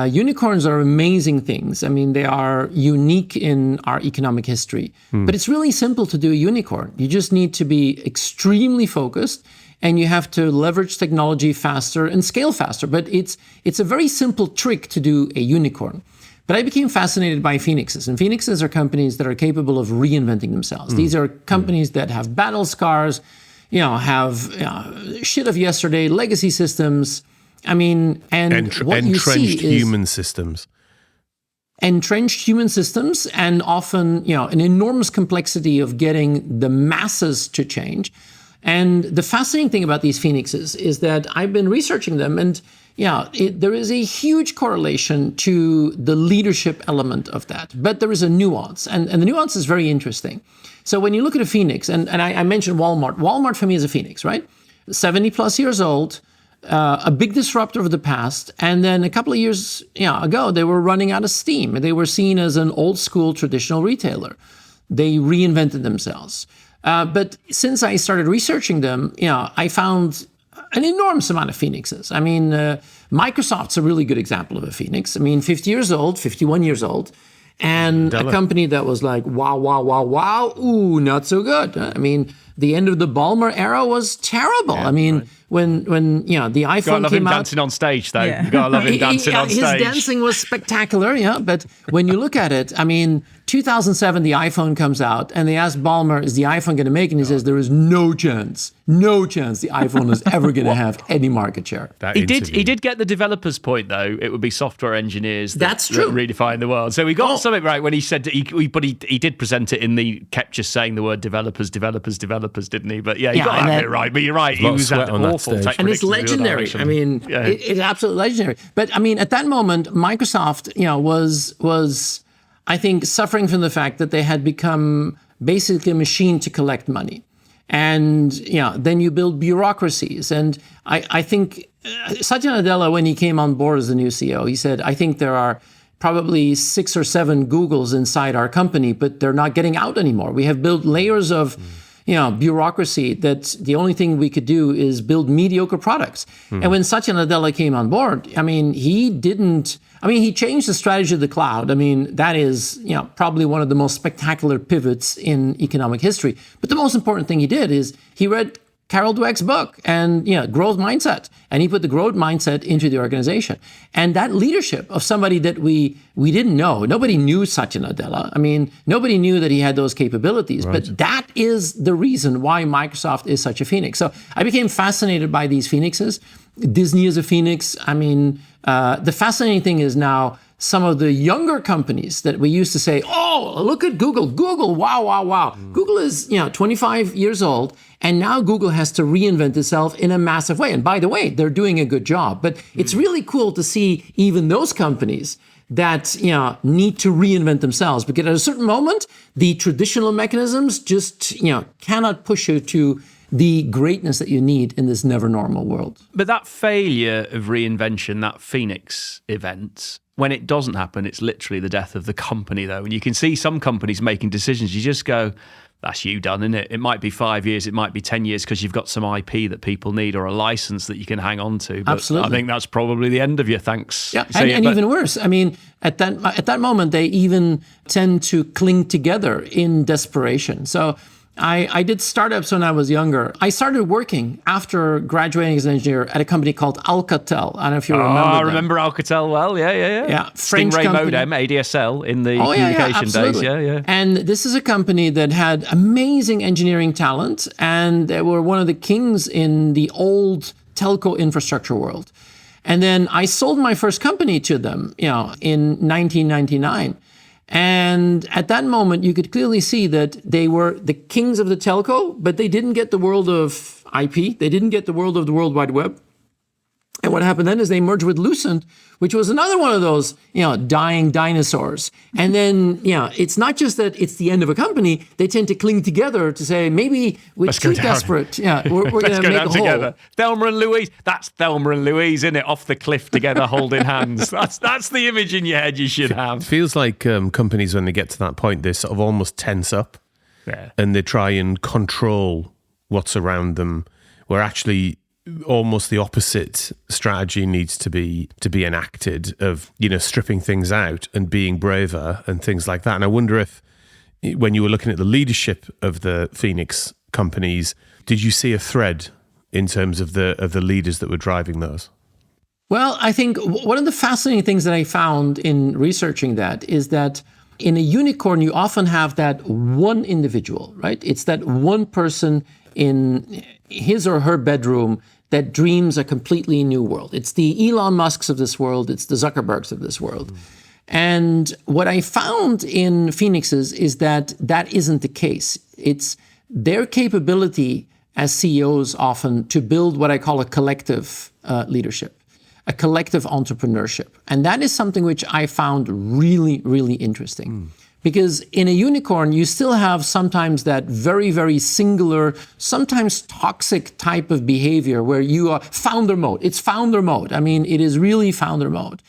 unicorns are amazing things. I mean, they are unique in our economic history. But it's really simple to do a unicorn. You just need to be extremely focused, and you have to leverage technology faster and scale faster. But it's a very simple trick to do a unicorn. But I became fascinated by phoenixes. And phoenixes are companies that are capable of reinventing themselves. These are companies that have battle scars, have shit of yesterday, legacy systems. I mean, and what you see is human systems. Entrenched human systems, and often, an enormous complexity of getting the masses to change. And the fascinating thing about these phoenixes is that I've been researching them, and there is a huge correlation to the leadership element of that. But there is a nuance, and the nuance is very interesting. So when you look at a phoenix, and I mentioned Walmart. Walmart for me is a phoenix, right? 70 plus years old, a big disruptor of the past. And then a couple of years ago, they were running out of steam. They were seen as an old school traditional retailer. They reinvented themselves. But since I started researching them, I found an enormous amount of phoenixes. I mean, Microsoft's a really good example of a phoenix. I mean, 50 years old, 51 years old. And a company that was like, wow, ooh, not so good. I mean, the end of the Ballmer era was terrible. I mean, when the iPhone Gotta love came him out, dancing on stage, though. Yeah. You gotta love him dancing on his stage. dancing was spectacular, but when you look at it, I mean, 2007, the iPhone comes out, and they ask Ballmer, is the iPhone going to make it? And he says, there is no chance the iPhone is ever going to have any market share. He did get the developer's point, though. It would be software engineers That's true. that redefine the world. So he got something right when he said that he did present it kept just saying the word developers, didn't he? But he got that bit right. But you're right, he was at awful tech and it's predictions, legendary. I mean, it's absolutely legendary. But I mean, at that moment, Microsoft, was I think suffering from the fact that they had become basically a machine to collect money. And then you build bureaucracies. And I think Satya Nadella, when he came on board as the new CEO, he said, I think there are probably 6 or 7 Googles inside our company, but they're not getting out anymore. We have built layers of bureaucracy that the only thing we could do is build mediocre products. And when Satya Nadella came on board, I mean, he changed the strategy of the cloud. I mean, that is, probably one of the most spectacular pivots in economic history. But the most important thing he did is he read Carol Dweck's book and growth mindset, and he put the growth mindset into the organization. And that leadership of somebody that we didn't know, nobody knew Satya Nadella. I mean, nobody knew that he had those capabilities. Right. But that is the reason why Microsoft is such a phoenix. So I became fascinated by these phoenixes. Disney is a phoenix. I mean, the fascinating thing is now some of the younger companies that we used to say, oh, look at Google. Google, wow. Google is 25 years old, and now Google has to reinvent itself in a massive way. And by the way, they're doing a good job. But it's really cool to see even those companies that need to reinvent themselves, because at a certain moment, the traditional mechanisms just cannot push you to the greatness that you need in this never normal world. But that failure of reinvention, that Phoenix event, when it doesn't happen, it's literally the death of the company, though. And you can see some companies making decisions. You just go, that's you done, isn't it? It might be 5 years, it might be 10 years because you've got some IP that people need or a license that you can hang on to. But absolutely. I think that's probably the end of you, thanks. Yeah, and even worse. I mean, at that moment, they even tend to cling together in desperation. So I did startups when I was younger. I started working after graduating as an engineer at a company called Alcatel. I don't know if you remember. I remember Alcatel well. Yeah. French Stingray company. modem, ADSL in the communication days. Yeah. And this is a company that had amazing engineering talent, and they were one of the kings in the old telco infrastructure world. And then I sold my first company to them, in 1999. And at that moment, you could clearly see that they were the kings of the telco, but they didn't get the world of IP. They didn't get the world of the World Wide Web. And what happened then is they merged with Lucent, which was another one of those, dying dinosaurs. And then, it's not just that it's the end of a company. They tend to cling together to say, maybe we're too desperate. Yeah, we're going to make a hole. Together. Thelma and Louise. That's Thelma and Louise, isn't it? Off the cliff together, holding hands. That's the image in your head you should have. It feels like companies, when they get to that point, they sort of almost tense up. Yeah. And they try and control what's around them, where actually almost the opposite strategy needs to be enacted of, stripping things out and being braver and things like that. And I wonder if, when you were looking at the leadership of the Phoenix companies, did you see a thread in terms of the leaders that were driving those? Well, I think one of the fascinating things that I found in researching that is that in a unicorn, you often have that one individual, right? It's that one person in his or her bedroom that dreams a completely new world. It's the Elon Musks of this world. It's the Zuckerbergs of this world. And what I found in Phoenixes is that isn't the case. It's their capability as CEOs often to build what I call a collective leadership, a collective entrepreneurship. And that is something which I found really, really interesting. Because in a unicorn, you still have sometimes that very, very singular, sometimes toxic type of behavior where you are founder mode. It's founder mode. I mean, it is really founder mode.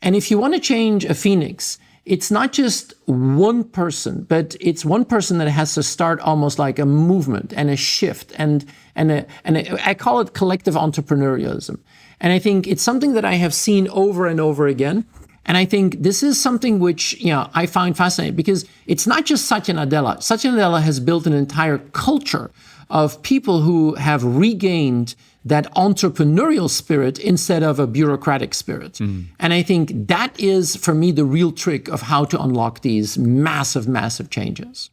And if you want to change a Phoenix, it's not just one person, but it's one person that has to start almost like a movement and a shift. And I call it collective entrepreneurialism. And I think it's something that I have seen over and over again. And I think this is something which, I find fascinating because it's not just Satya Nadella. Satya Nadella has built an entire culture of people who have regained that entrepreneurial spirit instead of a bureaucratic spirit. And I think that is, for me, the real trick of how to unlock these massive, massive changes.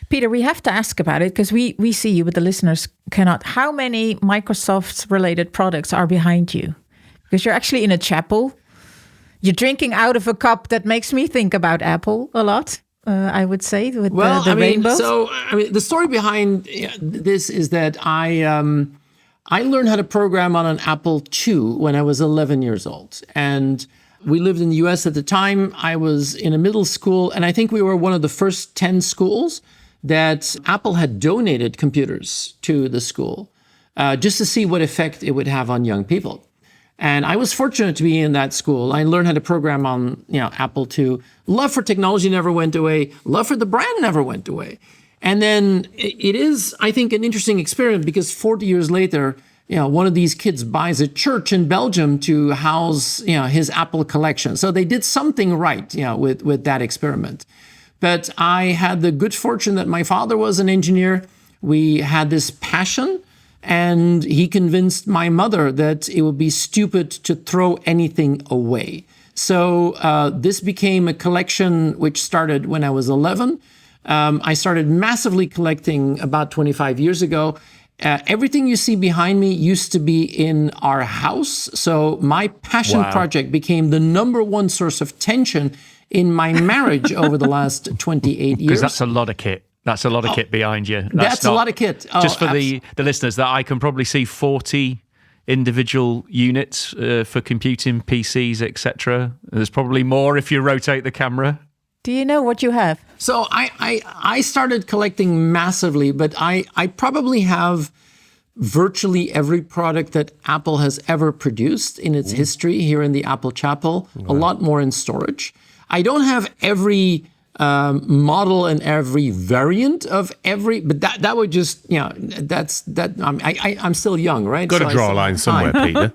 Peter, we have to ask about it because we see you, but the listeners cannot. How many Microsoft-related products are behind you? Because you're actually in a chapel. You're drinking out of a cup that makes me think about Apple a lot, I would say, with the rainbows. The story behind this is that I learned how to program on an Apple II when I was 11 years old. And we lived in the US at the time. I was in a middle school, and I think we were one of the first 10 schools that Apple had donated computers to the school just to see what effect it would have on young people. And I was fortunate to be in that school. I learned how to program on Apple II. Love for technology never went away. Love for the brand never went away. And then it is, I think, an interesting experiment because 40 years later, one of these kids buys a church in Belgium to house, his Apple collection. So they did something right, with that experiment. But I had the good fortune that my father was an engineer. We had this passion, and he convinced my mother that it would be stupid to throw anything away. So this became a collection which started when I was 11. I started massively collecting about 25 years ago. Everything you see behind me used to be in our house. So my passion project became the number one source of tension in my marriage over the last 28 years. Because that's a lot of kit. That's a lot of kit behind you. That's a lot of kit. Just for the listeners, that I can probably see 40 individual units for computing, PCs, etc. There's probably more if you rotate the camera. Do you know what you have? So I started collecting massively, but I probably have virtually every product that Apple has ever produced in its history here in the Apple Chapel, a lot more in storage. I don't have every model and every variant of every, but that would just, I'm still young, right? Got to draw a line somewhere, Peter.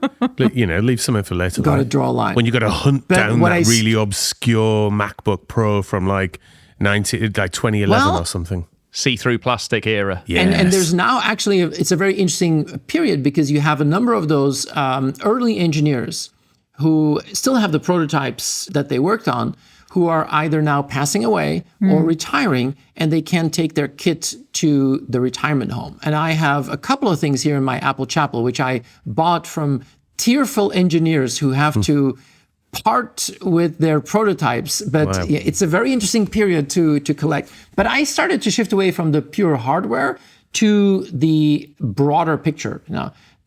Leave something for later. Got to draw a line. When you got to hunt down that really obscure MacBook Pro from like 2011 or something. See-through plastic era. Yes. And there's now actually, it's a very interesting period because you have a number of those early engineers who still have the prototypes that they worked on, who are either now passing away or retiring, and they can take their kit to the retirement home. And I have a couple of things here in my Apple Chapel, which I bought from tearful engineers who have to part with their prototypes. But it's a very interesting period to collect. But I started to shift away from the pure hardware to the broader picture.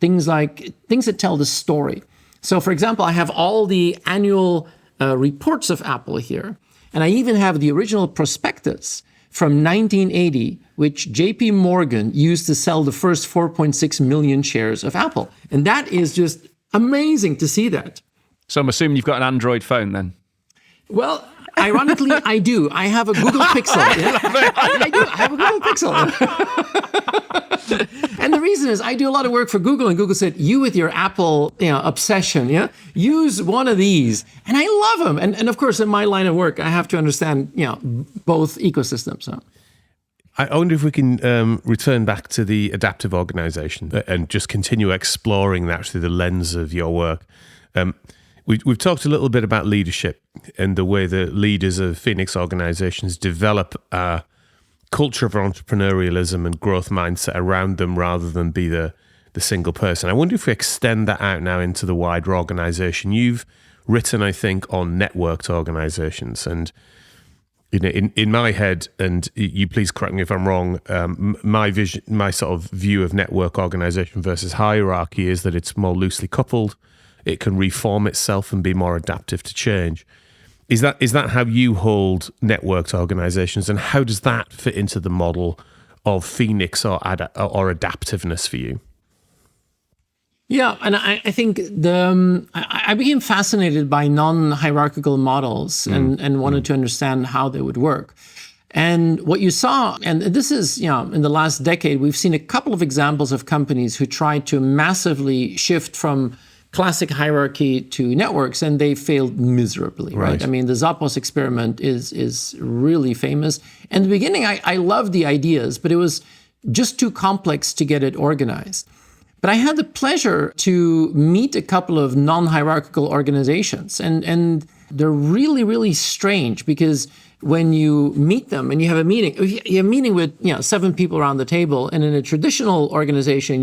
Things that tell the story. So, for example, I have all the annual reports of Apple here. And I even have the original prospectus from 1980, which JP Morgan used to sell the first 4.6 million shares of Apple. And that is just amazing to see that. So I'm assuming you've got an Android phone then? Well, ironically, I do. I have a Google Pixel. I do. I have a Google Pixel. And the reason is I do a lot of work for Google, and Google said, you with your Apple obsession, use one of these. And I love them. And of course, in my line of work, I have to understand, both ecosystems. So. I wonder if we can return back to the adaptive organization and just continue exploring that through the lens of your work. We've talked a little bit about leadership and the way that leaders of Phoenix organizations develop a culture of entrepreneurialism and growth mindset around them rather than be the single person. I wonder if we extend that out now into the wider organization. You've written, I think, on networked organizations. And in my head, and you please correct me if I'm wrong, my vision, my sort of view of network organization versus hierarchy is that it's more loosely coupled. It can reform itself and be more adaptive to change. Is that how you hold networked organizations, and how does that fit into the model of Phoenix or adaptiveness for you? Yeah, and I think I became fascinated by non-hierarchical models and wanted to understand how they would work. And what you saw, and this is, in the last decade, we've seen a couple of examples of companies who tried to massively shift from classic hierarchy to networks, and they failed miserably, right? I mean, the Zappos experiment is really famous. In the beginning, I loved the ideas, but it was just too complex to get it organized. But I had the pleasure to meet a couple of non-hierarchical organizations, and they're really, really strange, because when you meet them and you have a meeting with 7 people around the table, and in a traditional organization,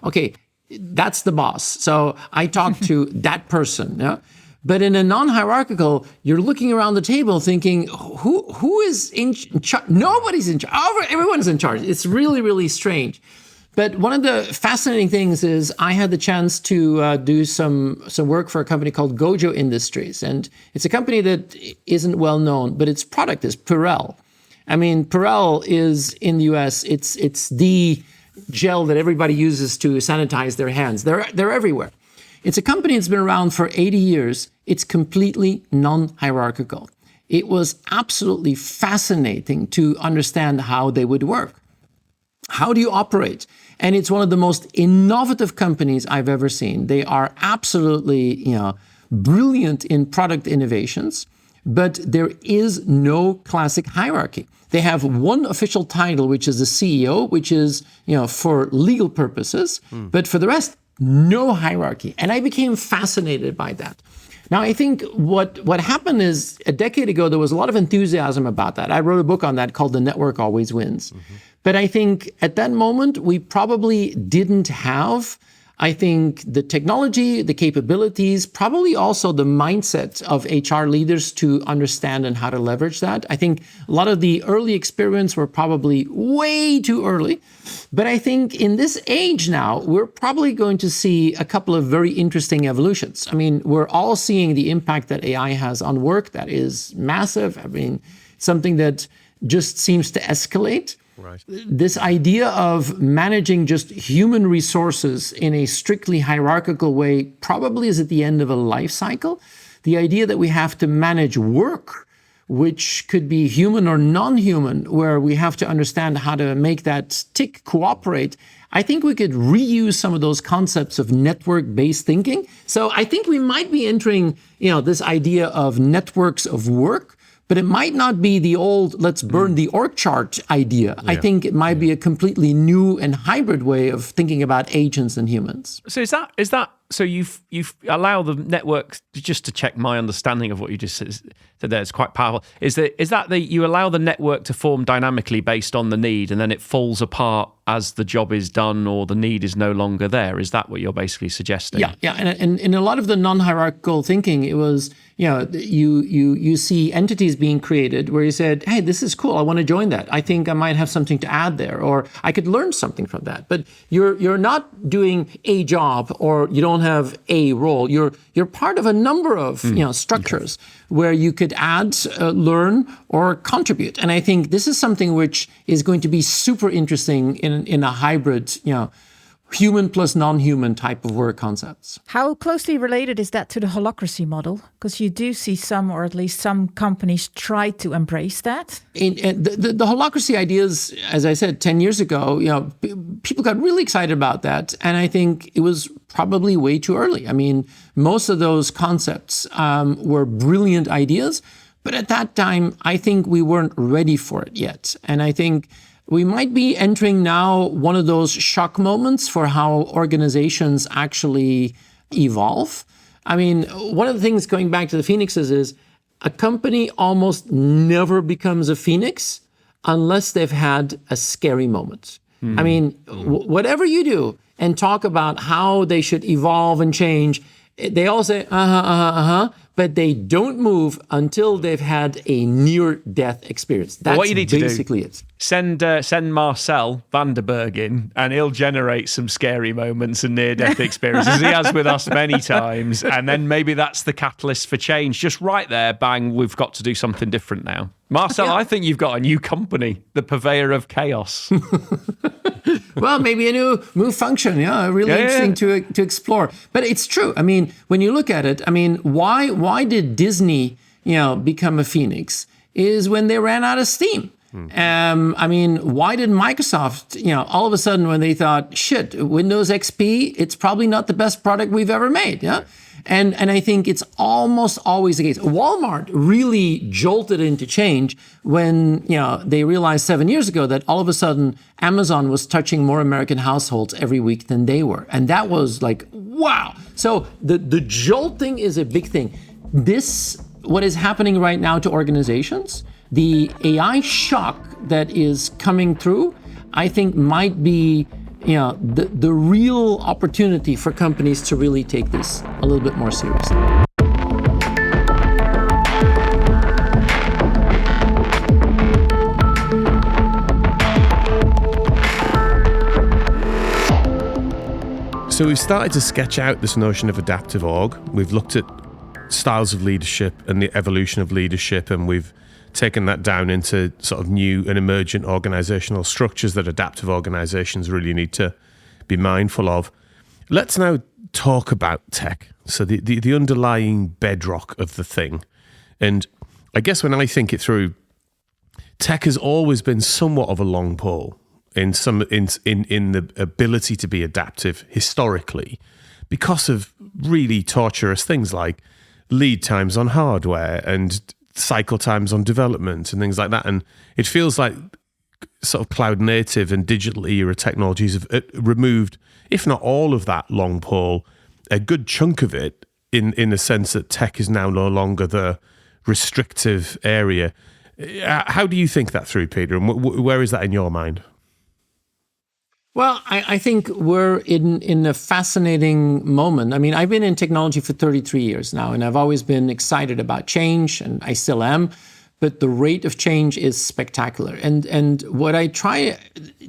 okay, that's the boss. So I talk to that person. Yeah? But in a non-hierarchical, you're looking around the table thinking, who is in charge? Nobody's in charge. Everyone's in charge. It's really, really strange. But one of the fascinating things is I had the chance to do some work for a company called Gojo Industries. And it's a company that isn't well known, but its product is Purell. I mean, Purell is, in the US, it's the gel that everybody uses to sanitize their hands. They're everywhere. It's a company that's been around for 80 years. It's completely non-hierarchical. It was absolutely fascinating to understand how they would work. How do you operate? And it's one of the most innovative companies I've ever seen. They are absolutely, brilliant in product innovations, but there is no classic hierarchy. They have one official title, which is the CEO, which is, for legal purposes, but for the rest, no hierarchy. And I became fascinated by that. Now, I think what happened is a decade ago, there was a lot of enthusiasm about that. I wrote a book on that called The Network Always Wins. But I think at that moment, we probably didn't have, the technology, the capabilities, probably also the mindset of HR leaders to understand and how to leverage that. I think a lot of the early experiments were probably way too early. But I think in this age now, we're probably going to see a couple of very interesting evolutions. I mean, we're all seeing the impact that AI has on work. That is massive. I mean, something that just seems to escalate. Right. This idea of managing just human resources in a strictly hierarchical way probably is at the end of a life cycle. The idea that we have to manage work, which could be human or non-human, where we have to understand how to make that cooperate. I think we could reuse some of those concepts of network-based thinking. So I think we might be entering, this idea of networks of work. But it might not be the old, let's burn the org chart idea. Yeah. I think it might be a completely new and hybrid way of thinking about agents and humans. So is that so you've allow the network, just to check my understanding of what you just said there, it's quite powerful. Is that you allow the network to form dynamically based on the need, and then it falls apart as the job is done or the need is no longer there? Is that what you're basically suggesting? Yeah. And in a lot of the non-hierarchical thinking, it was, you see entities being created where you said, hey, this is cool. I want to join that. I think I might have something to add there, or I could learn something from that. But you're not doing a job, or you don't have a role. You're part of a number of structures where you could add, learn, or contribute. And I think this is something which is going to be super interesting in a hybrid, human plus non-human type of work concepts. How closely related is that to the holacracy model? Because you do see some, or at least some companies try to embrace that. The holacracy ideas, as I said, 10 years ago, people got really excited about that. And I think it was probably way too early. I mean, most of those concepts were brilliant ideas. But at that time, I think we weren't ready for it yet. And I think we might be entering now one of those shock moments for how organizations actually evolve. I mean, one of the things going back to the phoenixes is a company almost never becomes a phoenix unless they've had a scary moment. I mean, whatever you do and talk about how they should evolve and change, they all say, but they don't move until they've had a near-death experience. That's what you need to basically do. It. Send Marcel Vanderberg in, and he'll generate some scary moments and near-death experiences. He has with us many times, and then maybe that's the catalyst for change. Just right there, bang, we've got to do something different now. Marcel, I think you've got a new company, the purveyor of chaos. Well, maybe a new function, really interesting to explore. But it's true. I mean, when you look at it, I mean, why did Disney, become a phoenix? Is when they ran out of steam. I mean, why did Microsoft, all of a sudden when they thought, shit, Windows XP, it's probably not the best product we've ever made, And I think it's almost always the case. Walmart really jolted into change when they realized 7 years ago that all of a sudden Amazon was touching more American households every week than they were. And that was like, wow. So the jolting is a big thing. What is happening right now to organizations, the AI shock that is coming through, I think might be the real opportunity for companies to really take this a little bit more seriously. So we've started to sketch out this notion of adaptive org. We've looked at styles of leadership and the evolution of leadership, and we've taken that down into sort of new and emergent organizational structures that adaptive organizations really need to be mindful of. Let's now talk about tech. So the underlying bedrock of the thing. And I guess when I think it through, tech has always been somewhat of a long pole in the ability to be adaptive historically, because of really torturous things like lead times on hardware and cycle times on development and things like that. And it feels like sort of cloud native and digital era technologies have removed, if not all of that long pole, a good chunk of it in the sense that tech is now no longer the restrictive area. How do you think that through, Peter? And where is that in your mind? Well, I think we're in a fascinating moment. I mean, I've been in technology for 33 years now, and I've always been excited about change, and I still am. But the rate of change is spectacular. And what I try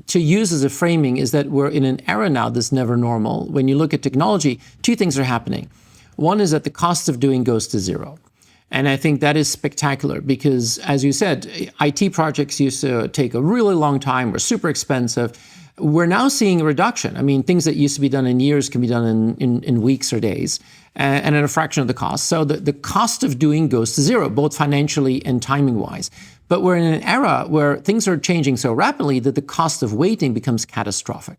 to use as a framing is that we're in an era now that's never normal. When you look at technology, two things are happening. One is that the cost of doing goes to zero. And I think that is spectacular because, as you said, IT projects used to take a really long time, were super expensive. We're now seeing a reduction. I mean, things that used to be done in years can be done in weeks or days, and at a fraction of the cost. So the cost of doing goes to zero, both financially and timing-wise. But we're in an era where things are changing so rapidly that the cost of waiting becomes catastrophic.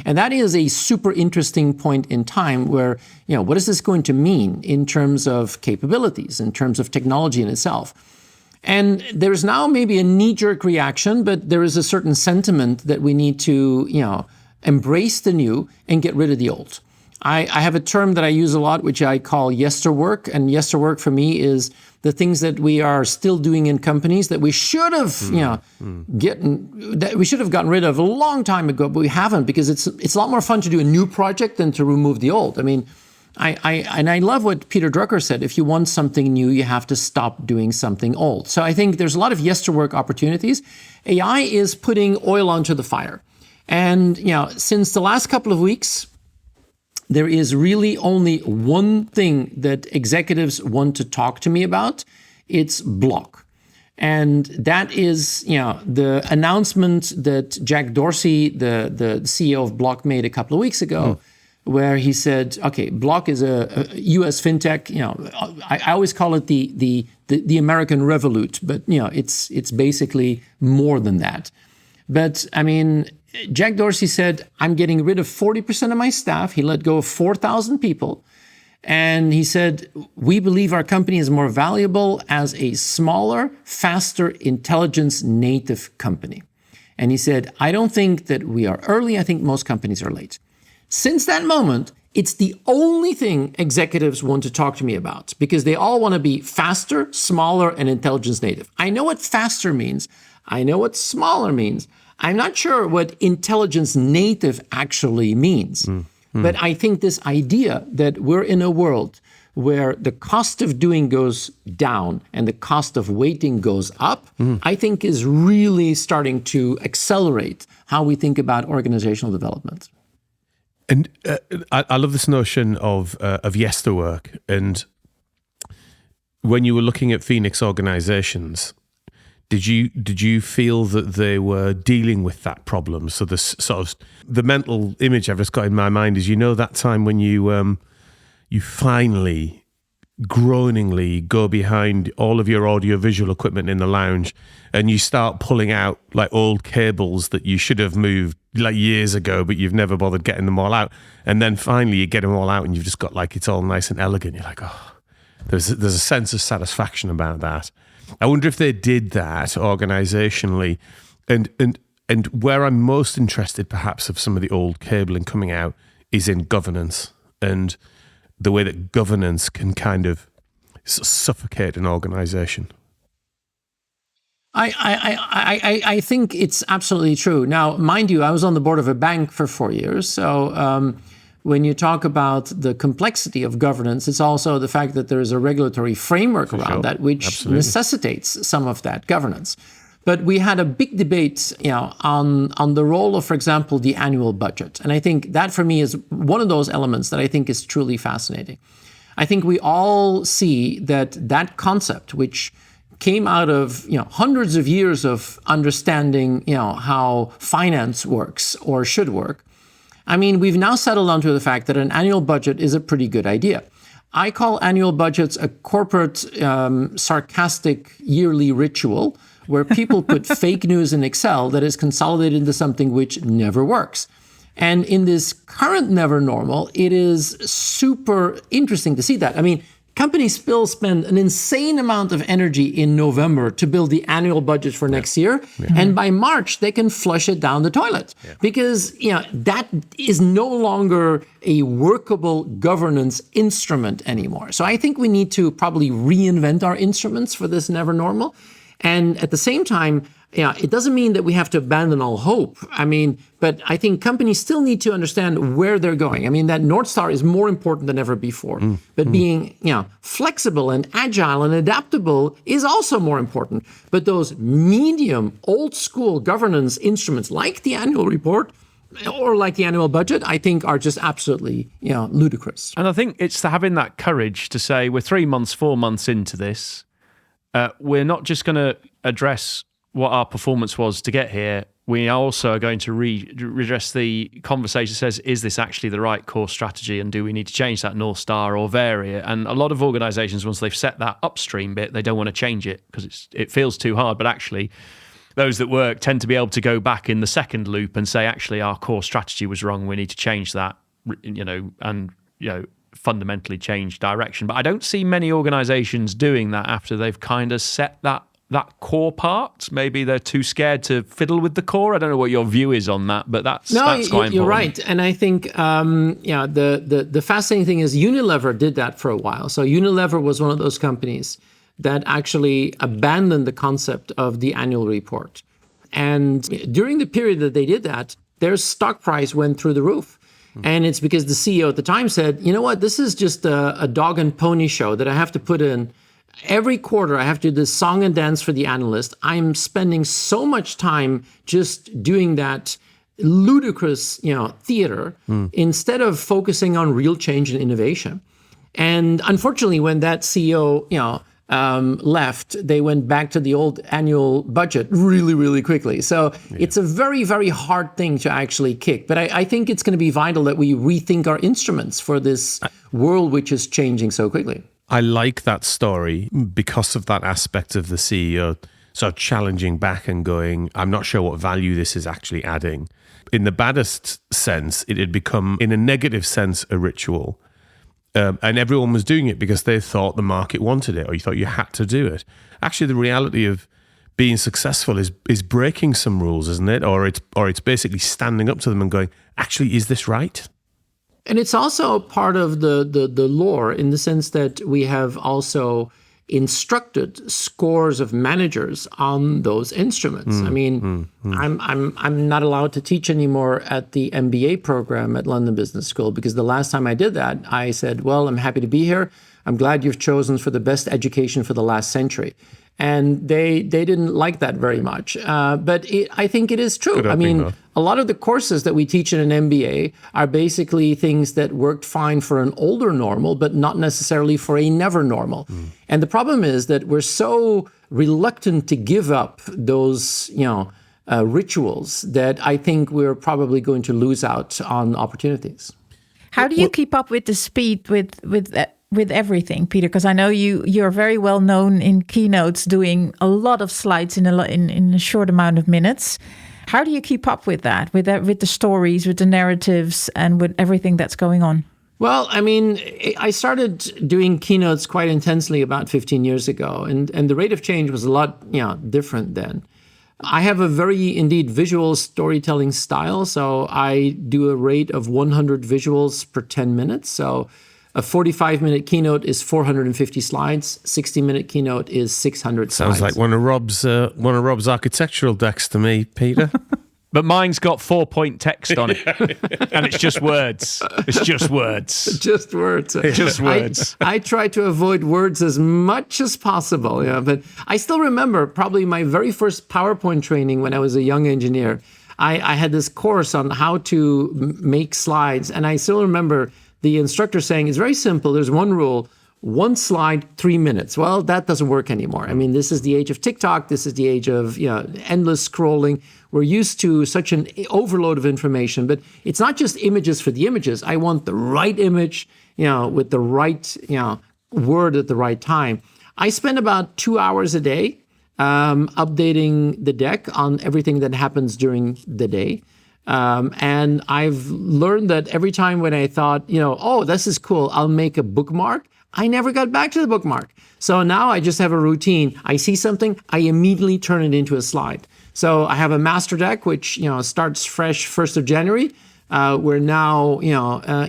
And that is a super interesting point in time where, what is this going to mean in terms of capabilities, in terms of technology in itself? And there's now maybe a knee-jerk reaction, but there is a certain sentiment that we need to, embrace the new and get rid of the old. I have a term that I use a lot, which I call yesterwork. And yesterwork for me is the things that we are still doing in companies that we should have, we should have gotten rid of a long time ago, but we haven't, because it's a lot more fun to do a new project than to remove the old. I mean, I love what Peter Drucker said. If you want something new, you have to stop doing something old. So I think there's a lot of yesterwork opportunities. AI is putting oil onto the fire. And, since the last couple of weeks, there is really only one thing that executives want to talk to me about. It's Block. And that is, the announcement that Jack Dorsey, the CEO of Block, made a couple of weeks ago, where he said, okay, Block is a US fintech. I always call it the American Revolut, but it's basically more than that. But I mean, Jack Dorsey said, I'm getting rid of 40% of my staff. He let go of 4,000 people. And he said, we believe our company is more valuable as a smaller, faster, intelligence native company. And he said, I don't think that we are early. I think most companies are late. Since that moment, it's the only thing executives want to talk to me about, because they all want to be faster, smaller, and intelligence native. I know what faster means. I know what smaller means. I'm not sure what intelligence native actually means. But I think this idea that we're in a world where the cost of doing goes down and the cost of waiting goes up, I think is really starting to accelerate how we think about organizational development. And I love this notion of yesterwork. And when you were looking at Phoenix organizations, did you feel that they were dealing with that problem? So the sort of the mental image I've just got in my mind is, that time when you finally groaningly go behind all of your audio-visual equipment in the lounge and you start pulling out like old cables that you should have moved like years ago, but you've never bothered getting them all out. And then finally you get them all out and you've just got like, it's all nice and elegant. You're like, oh, there's a sense of satisfaction about that. I wonder if they did that organizationally. And where I'm most interested perhaps of some of the old cabling coming out is in governance and the way that governance can kind of suffocate an organization. I think it's absolutely true. Now, mind you, I was on the board of a bank for 4 years. So when you talk about the complexity of governance, it's also the fact that there is a regulatory framework around that, which necessitates some of that governance. But we had a big debate, on the role of, for example, the annual budget. And I think that for me is one of those elements that I think is truly fascinating. I think we all see that concept, which came out of, hundreds of years of understanding, how finance works or should work. I mean, we've now settled onto the fact that an annual budget is a pretty good idea. I call annual budgets a corporate, sarcastic yearly ritual where people put fake news in Excel that is consolidated into something which never works. And in this current never normal, it is super interesting to see that. I mean, companies still spend an insane amount of energy in November to build the annual budget for next year. Yeah. And by March, they can flush it down the toilet because, that is no longer a workable governance instrument anymore. So I think we need to probably reinvent our instruments for this never normal. And at the same time, it doesn't mean that we have to abandon all hope. I mean, but I think companies still need to understand where they're going. I mean, that North Star is more important than ever before. But being, flexible and agile and adaptable is also more important. But those medium, old school governance instruments like the annual report or like the annual budget, I think are just absolutely, ludicrous. And I think it's having that courage to say we're 3 months, 4 months into this. We're not just going to address what our performance was to get here. We also are going to redress the conversation that says, is this actually the right core strategy and do we need to change that North Star or vary it? And a lot of organizations, once they've set that upstream bit, they don't want to change it because it feels too hard. But actually, those that work tend to be able to go back in the second loop and say, actually, our core strategy was wrong. We need to change that, fundamentally change direction. But I don't see many organizations doing that after they've kind of set that core part. Maybe they're too scared to fiddle with the core. I don't know what your view is on that, but that's quite important. You're right. And I think the fascinating thing is Unilever did that for a while. So Unilever was one of those companies that actually abandoned the concept of the annual report. And during the period that they did that, their stock price went through the roof. And it's because the CEO at the time said, you know what, this is just a dog and pony show that I have to put in. Every quarter, I have to do this song and dance for the analyst. I'm spending so much time just doing that ludicrous, theater instead of focusing on real change and innovation. And unfortunately, when that CEO, left, they went back to the old annual budget really, really quickly. So it's a very, very hard thing to actually kick. But I think it's going to be vital that we rethink our instruments for this world which is changing so quickly. I like that story because of that aspect of the CEO sort of challenging back and going, I'm not sure what value this is actually adding. In the baddest sense, it had become, in a negative sense, a ritual. And everyone was doing it because they thought the market wanted it or you thought you had to do it. Actually, the reality of being successful is breaking some rules, isn't it? Or it's basically standing up to them and going, actually, is this right? And it's also part of the lore in the sense that we have also instructed scores of managers on those instruments. I mean, I'm not allowed to teach anymore at the MBA program at London Business School because the last time I did that, I said, well, I'm happy to be here. I'm glad you've chosen for the best education for the last century. And they didn't like that very much. But I think it is true. I mean, a lot of the courses that we teach in an MBA are basically things that worked fine for an older normal, but not necessarily for a never normal. And the problem is that we're so reluctant to give up those, rituals that I think we're probably going to lose out on opportunities. How do you keep up with the speed with with everything, Peter? Because I know you're very well known in keynotes, doing a lot of slides in a short amount of minutes. How do you keep up with that, with the stories, with the narratives, and with everything that's going on? Well, I mean, I started doing keynotes quite intensely about 15 years ago, and the rate of change was a lot different then. I have a very, indeed, visual storytelling style, so I do a rate of 100 visuals per 10 minutes. So a 45-minute keynote is 450 slides. 60-minute keynote is 600 slides. Sounds like one of Rob's architectural decks to me, Peter. But mine's got 4-point text on it, and it's just words. It's just words. Just words. Just words. I try to avoid words as much as possible. But I still remember probably my very first PowerPoint training when I was a young engineer. I had this course on how to make slides, and I still remember the instructor saying, it's very simple. There's one rule. One slide, 3 minutes. Well, that doesn't work anymore. I mean, this is the age of TikTok. This is the age of endless scrolling. We're used to such an overload of information, but it's not just images for the images. I want the right image, with the right, word at the right time. I spend about 2 hours a day updating the deck on everything that happens during the day. And I've learned that every time when I thought, oh, this is cool, I'll make a bookmark, I never got back to the bookmark. So now I just have a routine. I see something, I immediately turn it into a slide. So I have a master deck, which starts fresh 1st of January. We're now,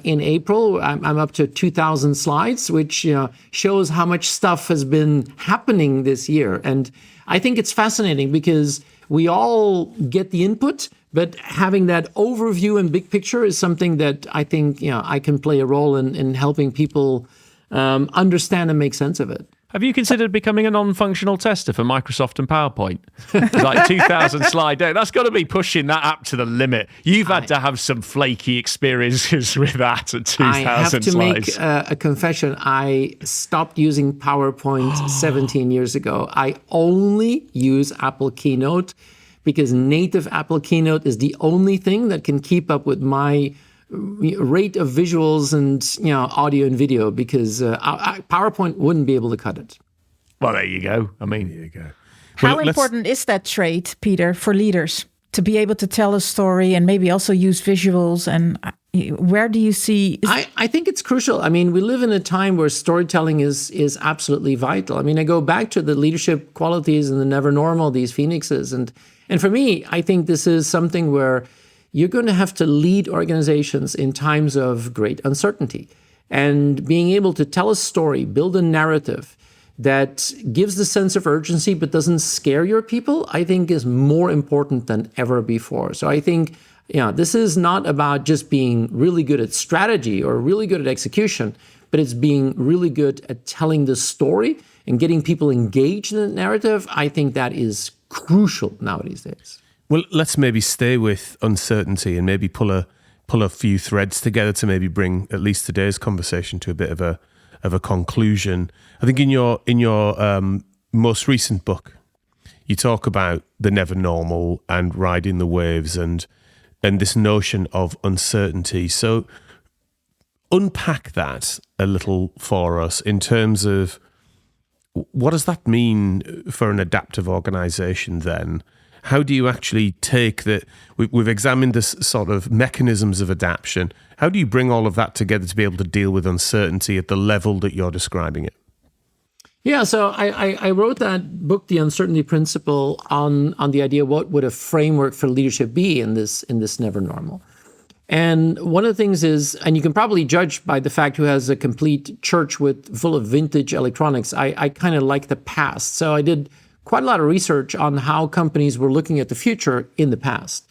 in April, I'm up to 2,000 slides, which shows how much stuff has been happening this year. And I think it's fascinating because we all get the input, but having that overview and big picture is something that I think I can play a role in helping people understand and make sense of it. Have you considered becoming a non-functional tester for Microsoft and PowerPoint? It's like 2,000 slide deck. That's got to be pushing that app to the limit. You've had to have some flaky experiences with that at 2,000 slides. I have to make a confession. I stopped using PowerPoint 17 years ago. I only use Apple Keynote because native Apple Keynote is the only thing that can keep up with my rate of visuals and audio and video, because PowerPoint wouldn't be able to cut it. Well, there you go. I mean, There you go. How important is that trait, Peter, for leaders to be able to tell a story and maybe also use visuals? And where do you see? I think it's crucial. I mean, we live in a time where storytelling is absolutely vital. I mean, I go back to the leadership qualities and the never normal, these phoenixes, and for me, I think this is something where you're going to have to lead organizations in times of great uncertainty. And being able to tell a story, build a narrative that gives the sense of urgency but doesn't scare your people, I think is more important than ever before. So I think this is not about just being really good at strategy or really good at execution, but it's being really good at telling the story and getting people engaged in the narrative. I think that is crucial nowadays. Well, let's maybe stay with uncertainty and maybe pull a few threads together to maybe bring at least today's conversation to a bit of a conclusion. I think in your most recent book, you talk about the never normal and riding the waves and this notion of uncertainty. So unpack that a little for us in terms of what does that mean for an adaptive organization then? How do you actually take that? We've examined this sort of mechanisms of adaptation. How do you bring all of that together to be able to deal with uncertainty at the level that you're describing it? Yeah, so I wrote that book, The Uncertainty Principle, on the idea what would a framework for leadership be in this never normal. And one of the things is, and you can probably judge by the fact who has a complete church full of vintage electronics, I kind of like the past. So I did quite a lot of research on how companies were looking at the future in the past.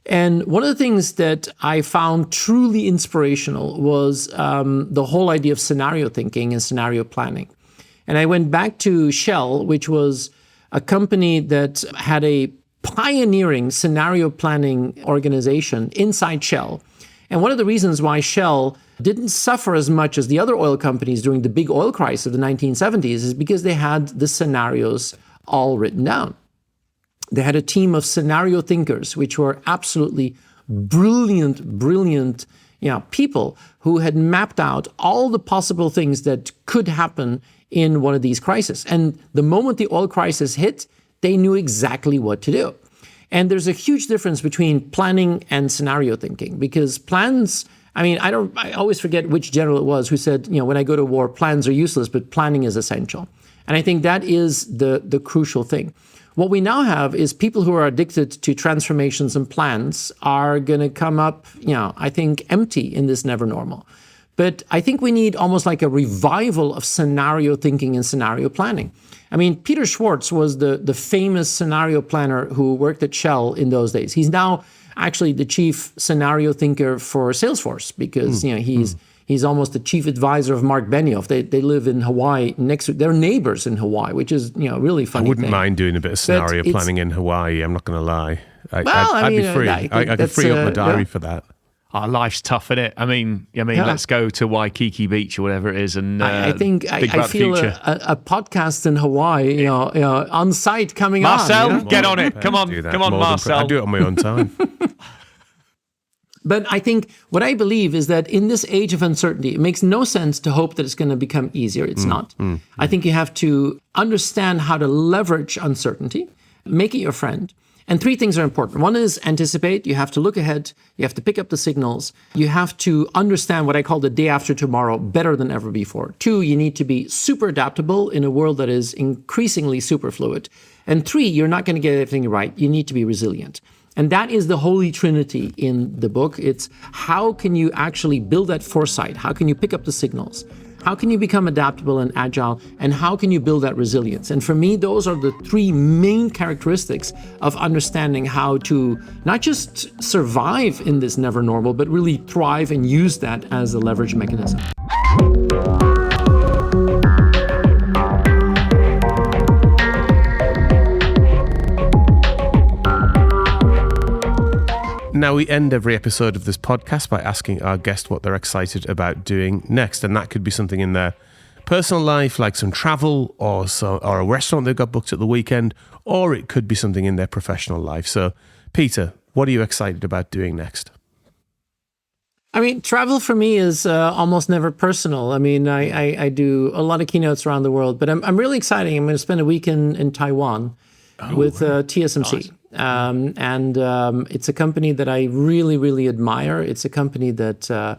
And one of the things that I found truly inspirational was the whole idea of scenario thinking and scenario planning. And I went back to Shell, which was a company that had a pioneering scenario planning organization inside Shell. And one of the reasons why Shell didn't suffer as much as the other oil companies during the big oil crisis of the 1970s is because they had the scenarios all written down. They had a team of scenario thinkers, which were absolutely brilliant, people who had mapped out all the possible things that could happen in one of these crises. And the moment the oil crisis hit, they knew exactly what to do. And there's a huge difference between planning and scenario thinking, because plans, I always forget which general it was who said, when I go to war, plans are useless, but planning is essential. And I think that is the crucial thing. What we now have is people who are addicted to transformations and plans are going to come up, I think, empty in this never normal. But I think we need almost like a revival of scenario thinking and scenario planning. Peter Schwartz was the famous scenario planner who worked at Shell in those days. He's now actually the chief scenario thinker for Salesforce because he's almost the chief advisor of Mark Benioff. They live in Hawaii they're neighbors in Hawaii, which is really funny. I wouldn't mind doing a bit of scenario planning in Hawaii. I'm not going to lie. I'd be free. I could free up my diary for that. Our life's tough, isn't it? Let's go to Waikiki Beach or whatever it is, and I think I feel a podcast in Hawaii, on site coming Marcel, on. get on it. Come on, Marcel. I do it on my own time. But I think what I believe is that in this age of uncertainty, it makes no sense to hope that it's going to become easier. It's not. I think you have to understand how to leverage uncertainty, make it your friend. And three things are important. One is anticipate. You have to look ahead. You have to pick up the signals. You have to understand what I call the day after tomorrow better than ever before. Two, you need to be super adaptable in a world that is increasingly super fluid. And three, you're not going to get everything right. You need to be resilient. And that is the holy trinity in the book. It's how can you actually build that foresight? How can you pick up the signals? How can you become adaptable and agile? And how can you build that resilience? And for me, those are the three main characteristics of understanding how to not just survive in this never normal, but really thrive and use that as a leverage mechanism. Now, we end every episode of this podcast by asking our guest what they're excited about doing next. And that could be something in their personal life, like some travel or a restaurant they've got booked at the weekend, or it could be something in their professional life. So, Peter, what are you excited about doing next? Travel for me is almost never personal. I do a lot of keynotes around the world, but I'm really excited. I'm going to spend a week in Taiwan with TSMC. Nice. It's a company that I really, really admire. It's a company that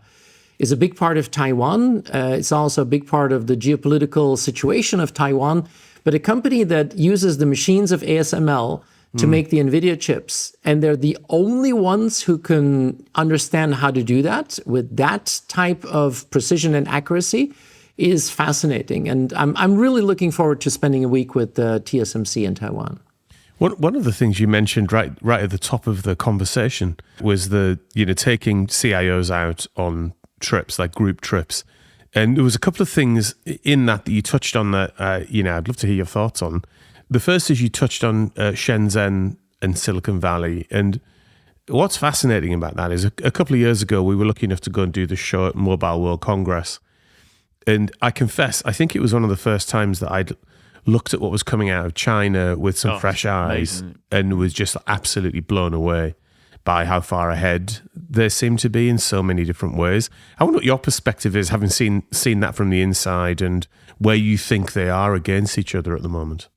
is a big part of Taiwan. It's also a big part of the geopolitical situation of Taiwan, but a company that uses the machines of ASML to make the NVIDIA chips. And they're the only ones who can understand how to do that with that type of precision and accuracy is fascinating. And I'm really looking forward to spending a week with TSMC in Taiwan. One of the things you mentioned right at the top of the conversation was taking CIOs out on trips, like group trips. And there was a couple of things in that you touched on that, I'd love to hear your thoughts on. The first is you touched on Shenzhen and Silicon Valley. And what's fascinating about that is a couple of years ago, we were lucky enough to go and do the show at Mobile World Congress. And I confess, I think it was one of the first times that I'd looked at what was coming out of China with some fresh eyes and was just absolutely blown away by how far ahead they seem to be in so many different ways. I wonder what your perspective is, having seen that from the inside, and where you think they are against each other at the moment.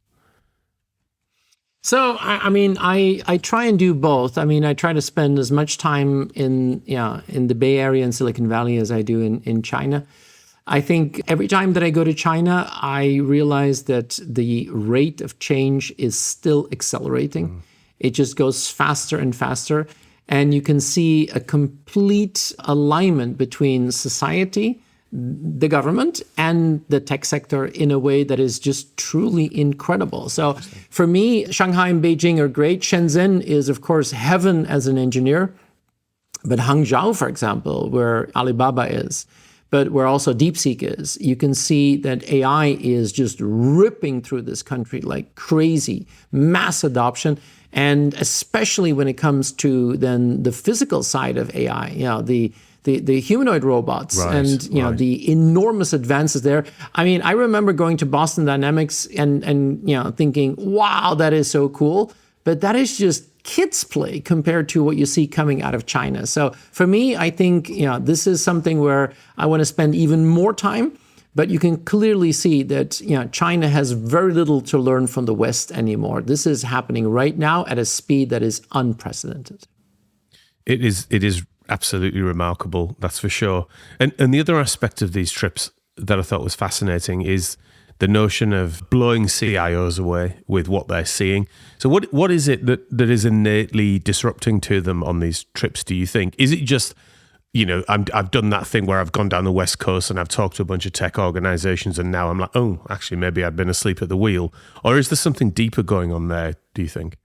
So, I try and do both. I try to spend as much time in the Bay Area and Silicon Valley as I do in China. I think every time that I go to China, I realize that the rate of change is still accelerating. It just goes faster and faster. And you can see a complete alignment between society, the government, and the tech sector in a way that is just truly incredible. So for me, Shanghai and Beijing are great. Shenzhen is, of course, heaven as an engineer. But Hangzhou, for example, where Alibaba is, but where also DeepSeek is, you can see that AI is just ripping through this country like crazy, mass adoption. And especially when it comes to then the physical side of AI, the humanoid robots and the enormous advances there. I remember going to Boston Dynamics and thinking, wow, that is so cool. But that is just kids play compared to what you see coming out of China. So for me, I think this is something where I want to spend even more time. But you can clearly see that China has very little to learn from the West anymore. This is happening right now at a speed that is unprecedented. It is absolutely remarkable, that's for sure. And the other aspect of these trips that I thought was fascinating is the notion of blowing CIOs away with what they're seeing. So what is it that is innately disrupting to them on these trips, do you think? Is it just, I've done that thing where I've gone down the West Coast and I've talked to a bunch of tech organizations and now I'm like, oh, actually, maybe I'd been asleep at the wheel? Or is there something deeper going on there, do you think?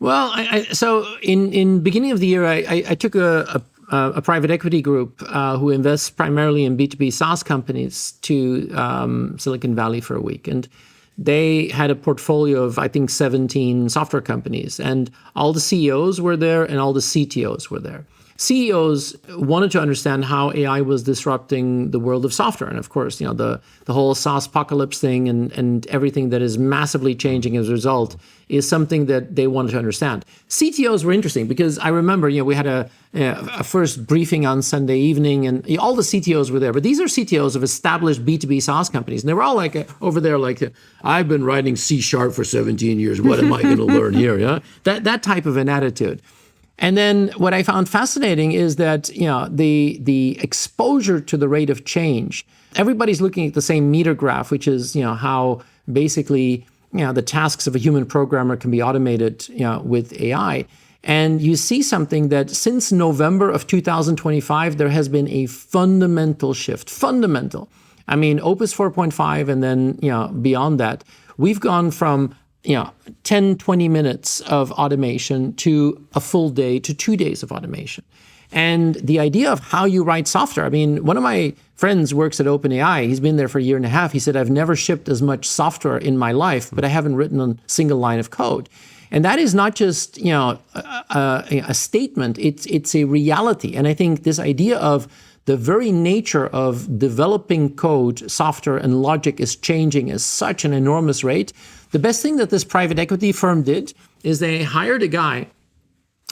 Well, so in beginning of the year, I took a private equity group who invests primarily in B2B SaaS companies to Silicon Valley for a week. And they had a portfolio of, I think, 17 software companies. And all the CEOs were there and all the CTOs were there. CEOs wanted to understand how AI was disrupting the world of software. And of course, the whole SaaS apocalypse thing and everything that is massively changing as a result is something that they wanted to understand. CTOs were interesting because I remember, we had a first briefing on Sunday evening and all the CTOs were there. But these are CTOs of established B2B SaaS companies. And they were all over there I've been writing C# for 17 years. What am I going to learn here? Yeah? That type of an attitude. And then what I found fascinating is that the exposure to the rate of change. Everybody's looking at the same meter graph, which is how basically the tasks of a human programmer can be automated with AI. And you see something that since November of 2025, there has been a fundamental shift. Fundamental. I mean, Opus 4.5 and then beyond that, we've gone from 10, 20 minutes of automation to a full day to 2 days of automation. And the idea of how you write software, I mean, one of my friends works at OpenAI. He's been there for a year and a half. He said, I've never shipped as much software in my life, but I haven't written a single line of code. And that is not just, a statement, it's a reality. And I think this idea of the very nature of developing code, software, and logic is changing at such an enormous rate. The best thing that this private equity firm did is they hired a guy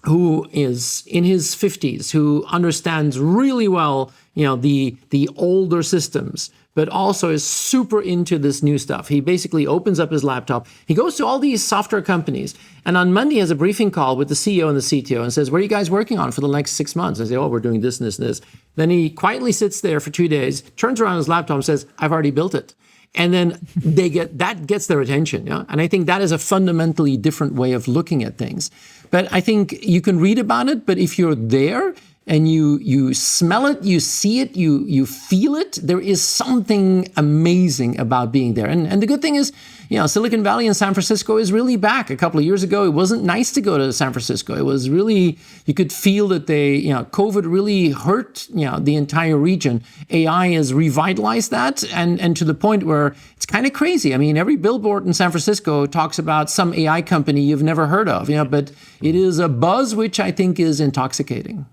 who is in his 50s, who understands really well, the older systems, but also is super into this new stuff. He basically opens up his laptop. He goes to all these software companies, and on Monday has a briefing call with the CEO and the CTO and says, what are you guys working on for the next 6 months? I say, we're doing this and this and this. Then he quietly sits there for 2 days, turns around his laptop and says, I've already built it. And then that gets their attention. Yeah? And I think that is a fundamentally different way of looking at things. But I think you can read about it, but if you're there and you smell it, you see it, you feel it, there is something amazing about being there. And the good thing is, Silicon Valley and San Francisco is really back. A couple of years ago, it wasn't nice to go to San Francisco. It was really, you could feel that COVID really hurt, the entire region. AI has revitalized that and to the point where it's kind of crazy. I mean, every billboard in San Francisco talks about some AI company you've never heard of, but it is a buzz which I think is intoxicating.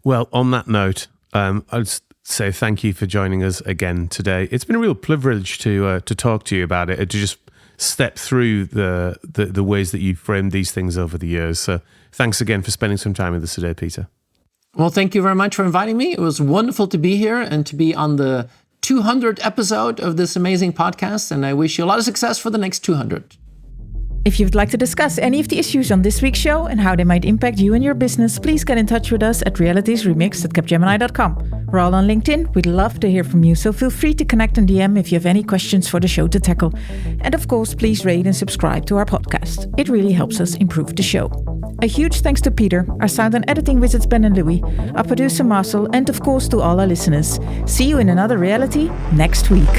Well, on that note, I'll say thank you for joining us again today. It's been a real privilege to talk to you about it, to just step through the ways that you framed these things over the years. So thanks again for spending some time with us today, Peter. Well, thank you very much for inviting me. It was wonderful to be here and to be on the 200th episode of this amazing podcast. And I wish you a lot of success for the next 200. If you'd like to discuss any of the issues on this week's show and how they might impact you and your business, please get in touch with us at realitysremixed@capgemini.com. We're all on LinkedIn. We'd love to hear from you, so feel free to connect and DM if you have any questions for the show to tackle. And of course, please rate and subscribe to our podcast. It really helps us improve the show. A huge thanks to Peter, our sound and editing wizards Ben and Louis, our producer Marcel, and of course to all our listeners. See you in another reality next week.